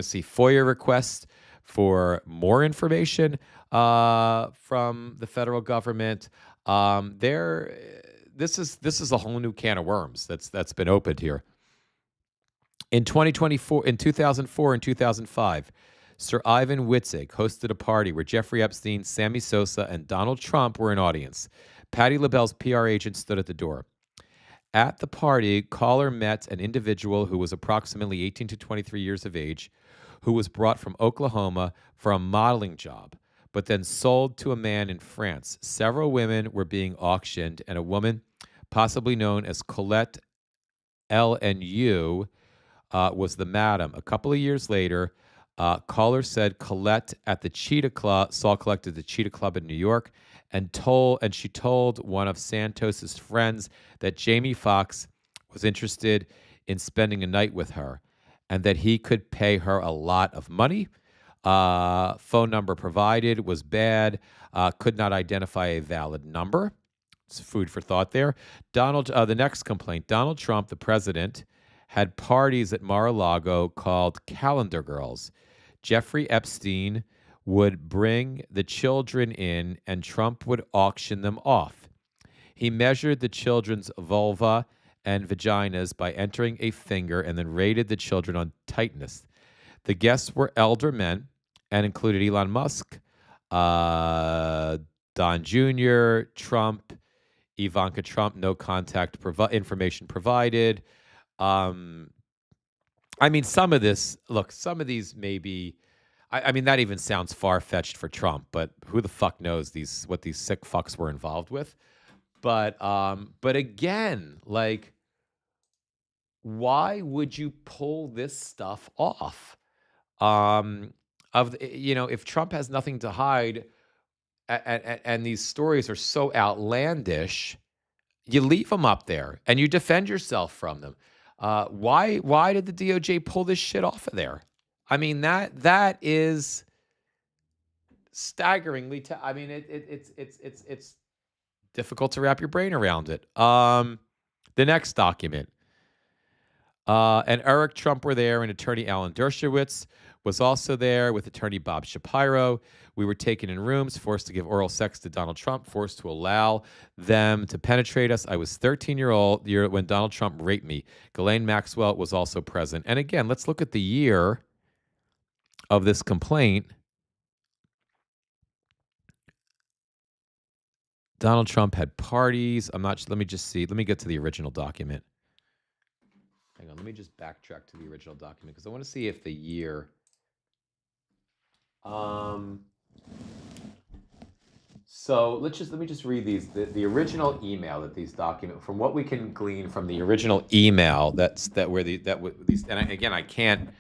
see FOIA requests for more information from the federal government. This is a whole new can of worms that's been opened here. In 2004 and 2005, Sir Ivan Witzig hosted a party where Jeffrey Epstein, Sammy Sosa, and Donald Trump were an audience. Patti LaBelle's PR agent stood at the door. At the party, caller met an individual who was approximately 18 to 23 years of age, who was brought from Oklahoma for a modeling job, but then sold to a man in France. Several women were being auctioned, and a woman, possibly known as Colette LNU, was the madam. A couple of years later, Caller said Colette at the Cheetah Club saw Colette at the Cheetah Club in New York, and she told one of Santos's friends that Jamie Foxx was interested in spending a night with her, and that he could pay her a lot of money. Phone number provided was bad. Could not identify a valid number. It's food for thought there. The next complaint: Donald Trump, the president, had parties at Mar-a-Lago called Calendar Girls. Jeffrey Epstein would bring the children in, and Trump would auction them off. He measured the children's vulva and vaginas by entering a finger and then rated the children on tightness. The guests were elder men and included Elon Musk, Don Jr., Trump, Ivanka Trump. No contact information provided. I mean, some of these maybe, I mean, that even sounds far-fetched for Trump, but who the fuck knows what these sick fucks were involved with. But again, like, why would you pull this stuff off? If Trump has nothing to hide, and these stories are so outlandish, you leave them up there and you defend yourself from them. Why did the DOJ pull this shit off of there? I mean, that is staggeringly. I mean, it's difficult to wrap your brain around it. The next document. And Eric Trump were there, and attorney Alan Dershowitz was also there with attorney Bob Shapiro. We were taken in rooms, forced to give oral sex to Donald Trump, forced to allow them to penetrate us. I was 13-year-old when Donald Trump raped me. Ghislaine Maxwell was also present. And again, let's look at the year of this complaint. Donald Trump had parties. Let me just see. Let me get to the original document. Hang on, let me just backtrack to the original document because I want to see if the year. So let me just read these. The original email that these documents, from what we can glean from the original email, these. And again, I can't.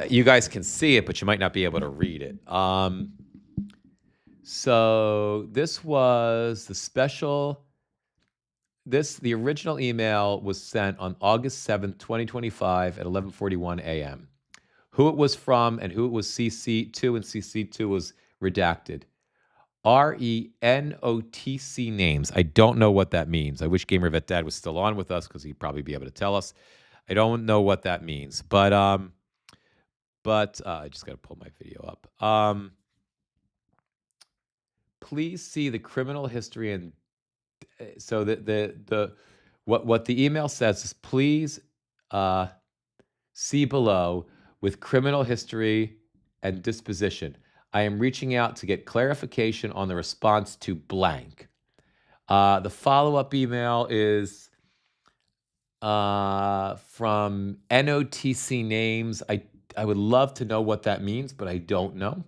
You guys can see it, but you might not be able to read it. So this was the special. The original email was sent on August 7th, 2025 at 11:41 a.m. Who it was from and who it was CC to and CC to was redacted. RENOTC names. I don't know what that means. I wish Gamer Vet Dad was still on with us because he'd probably be able to tell us. I don't know what that means. But I just got to pull my video up. Please see the criminal history and so what the email says is please see below with criminal history and disposition. I am reaching out to get clarification on the response to blank. The follow-up email is from NOTC names. I would love to know what that means, but I don't know.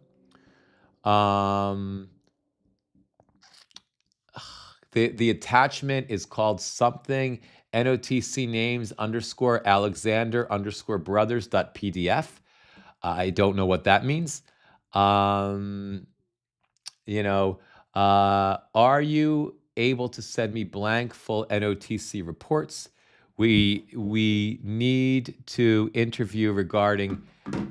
The attachment is called something NOTC names _Alexander_brothers.pdf. I don't know what that means. Are you able to send me blank full NOTC reports? We need to interview regarding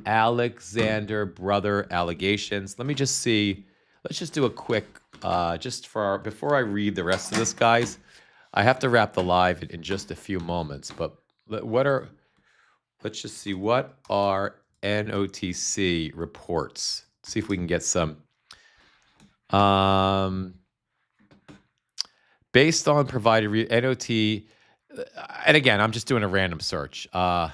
Alexander brother allegations. Let me just see. Let's just do a quick, before I read the rest of this, guys. I have to wrap the live in just a few moments, but let's just see, what are NOTC reports? See if we can get some. Based on provided NOT, and again, I'm just doing a random search. So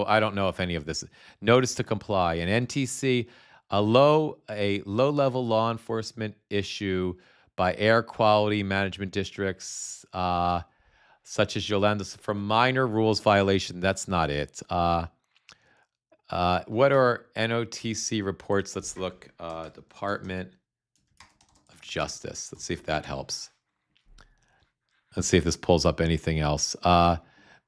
I don't know if any of this. Notice to comply. An NTC, a low-level law enforcement issue by air quality management districts, such as Yolanda, for minor rules violation. That's not it. What are NOTC reports? Let's look. Department of Justice. Let's see if that helps. Let's see if this pulls up anything else.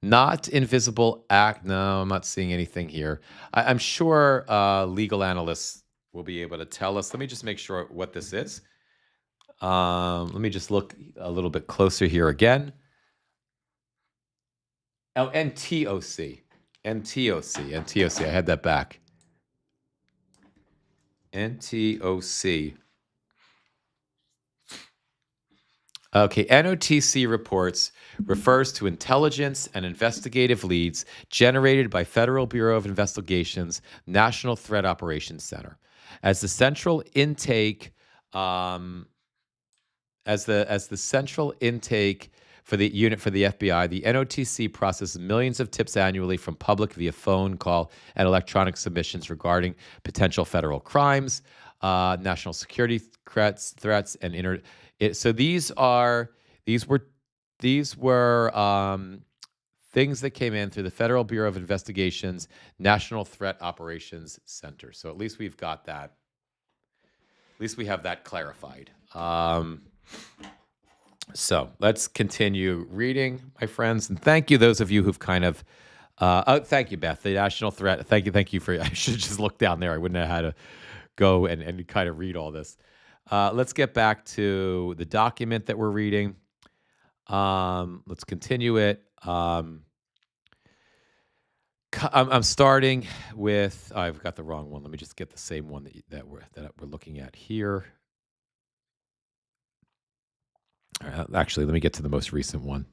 Not invisible act. No, I'm not seeing anything here. I'm sure legal analysts will be able to tell us. Let me just make sure what this is. Let me just look a little bit closer here again. Oh, NTOC. NTOC. NTOC. I had that back. NTOC. Okay, NOTC reports refers to intelligence and investigative leads generated by Federal Bureau of Investigation's National Threat Operations Center. As the central intake, as the central intake for the unit for the FBI, the NOTC processes millions of tips annually from public via phone call and electronic submissions regarding potential federal crimes, national security threats, and so these were things that came in through the Federal Bureau of Investigation's National Threat Operations Center. So at least we've got that. At least we have that clarified. So let's continue reading, my friends, and thank you, those of you who've kind of. Thank you, Beth. The national threat. Thank you for. I should just look down there. I wouldn't have had to go and kind of read all this. Let's get back to the document that we're reading. Let's continue it. I'm starting with. I've got the wrong one. Let me just get the same one that we're looking at here. Actually, let me get to the most recent one.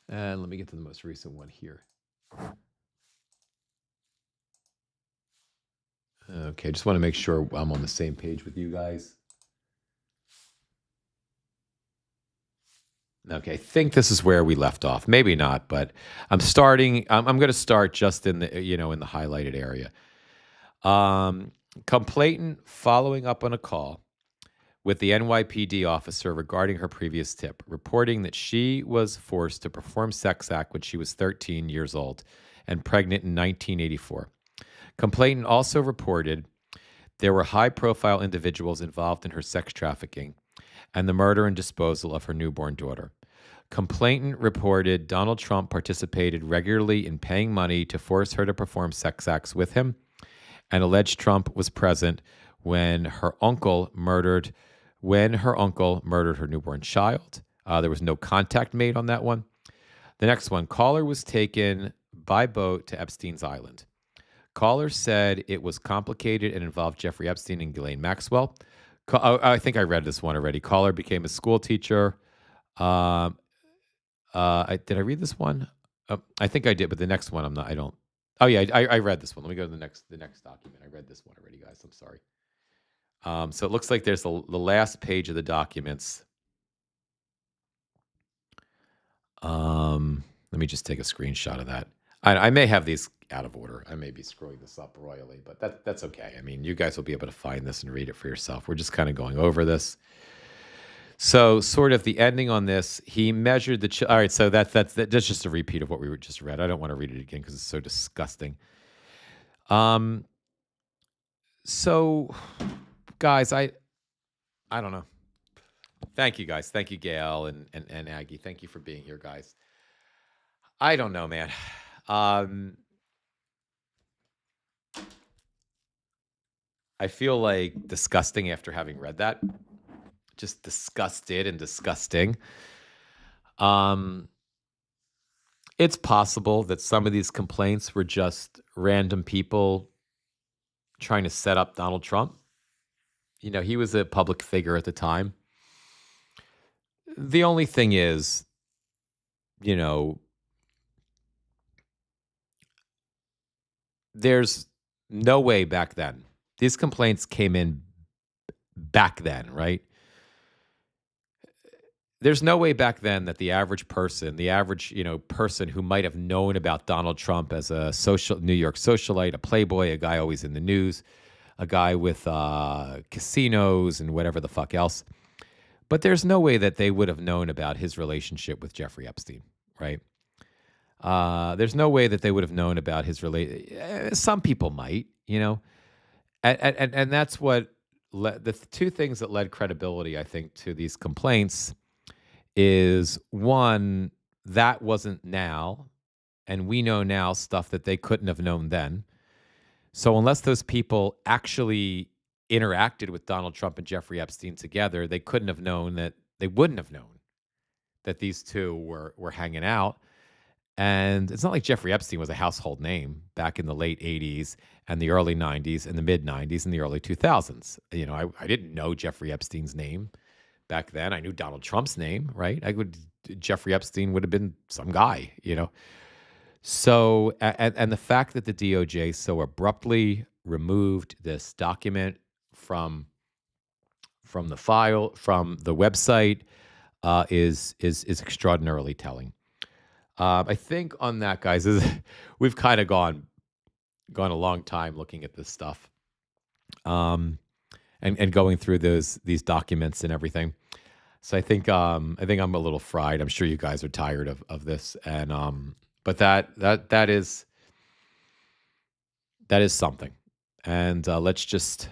And let me get to the most recent one here. Okay, just want to make sure I'm on the same page with you guys. Okay, I think this is where we left off. Maybe not, but I'm starting. I'm going to start just in the in the highlighted area. Complainant following up on a call with the NYPD officer regarding her previous tip, reporting that she was forced to perform sex act when she was 13 years old and pregnant in 1984. Complainant also reported there were high-profile individuals involved in her sex trafficking and the murder and disposal of her newborn daughter. Complainant reported Donald Trump participated regularly in paying money to force her to perform sex acts with him, and alleged Trump was present when her uncle murdered her newborn child. There was no contact made on that one. The next one, caller was taken by boat to Epstein's Island. Caller said it was complicated and involved Jeffrey Epstein and Ghislaine Maxwell. I think I read this one already. Caller became a school teacher. Did I read this one? I think I did, but the next one I don't. Oh yeah, I read this one. Let me go to the next document. I read this one already, guys. I'm sorry. So it looks like there's the last page of the documents. Let me just take a screenshot of that. I may have these out of order. I may be screwing this up royally, but that's okay. I mean, you guys will be able to find this and read it for yourself. We're just kind of going over this. So, sort of the ending on this, he measured the. All right, so that's just a repeat of what we just read. I don't want to read it again because it's so disgusting. So, guys, I don't know. Thank you, guys. Thank you, Gail and Aggie. Thank you for being here, guys. I don't know, man. I feel like disgusting after having read that. Just disgusted and disgusting. It's possible that some of these complaints were just random people trying to set up Donald Trump. You know, he was a public figure at the time. The only thing is, you know, there's no way back then. These complaints came in back then, right? There's no way back then that the average person, person who might have known about Donald Trump as a New York socialite, a playboy, a guy always in the news, a guy with casinos and whatever the fuck else. But there's no way that they would have known about his relationship with Jeffrey Epstein, right? There's no way that they would have known about his some people might, and that's what the two things that led credibility, I think, to these complaints is one, that wasn't now. and we know now stuff that they couldn't have known then. So unless those people actually interacted with Donald Trump and Jeffrey Epstein together, they couldn't have known that they wouldn't have known that these two were hanging out. And it's not like Jeffrey Epstein was a household name back in the late 80s and the early 90s and the mid 90s and the early 2000s. I didn't know Jeffrey Epstein's name back then. I knew Donald Trump's name, right? Jeffrey Epstein would have been some guy. So, and the fact that the DOJ so abruptly removed this document from the file, from the website, is extraordinarily telling. I think on that, guys, we've kind of gone a long time looking at this stuff, and going through these documents and everything. So I think I'm a little fried. I'm sure you guys are tired of this, and but that is something, and let's just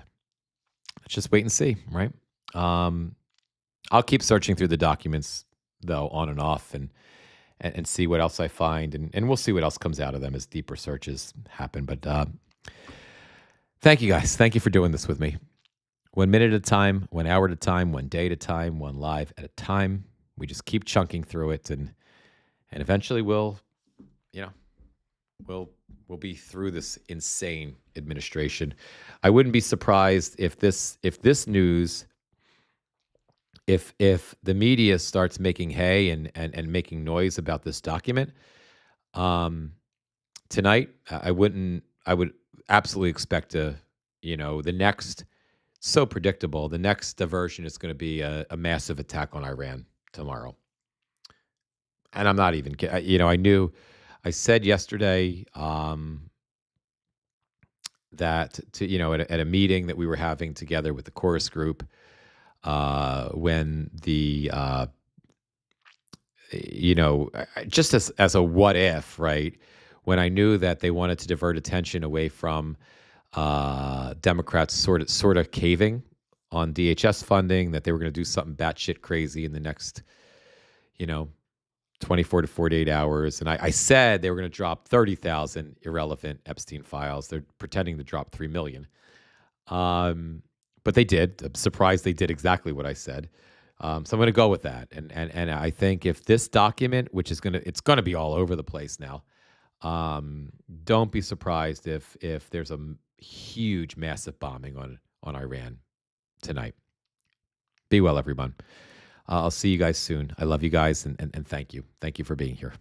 wait and see, right? I'll keep searching through the documents though, on and off, and see what else I find, and we'll see what else comes out of them as deeper searches happen. But thank you guys. Thank you for doing this with me. 1 minute at a time, 1 hour at a time, 1 day at a time, one live at a time. We just keep chunking through it, and eventually we'll be through this insane administration. I wouldn't be surprised if this news, if the media starts making hay and making noise about this document tonight. I would absolutely expect the next, so predictable, the next diversion is going to be a massive attack on Iran tomorrow. And I'm not even kidding. I said yesterday that at a meeting that we were having together with the chorus group, when the just as a what if, right? When I knew that they wanted to divert attention away from Democrats sort of caving on DHS funding, that they were going to do something batshit crazy in the next 24 to 48 hours. And I said they were going to drop 30,000 irrelevant Epstein files. They're pretending to drop 3 million. But they did. I'm surprised they did exactly what I said. So I'm going to go with that. And I think if this document, which it's going to be all over the place now, don't be surprised if there's a huge, massive bombing on Iran tonight. Be well, everyone. I'll see you guys soon. I love you guys, and thank you. Thank you for being here.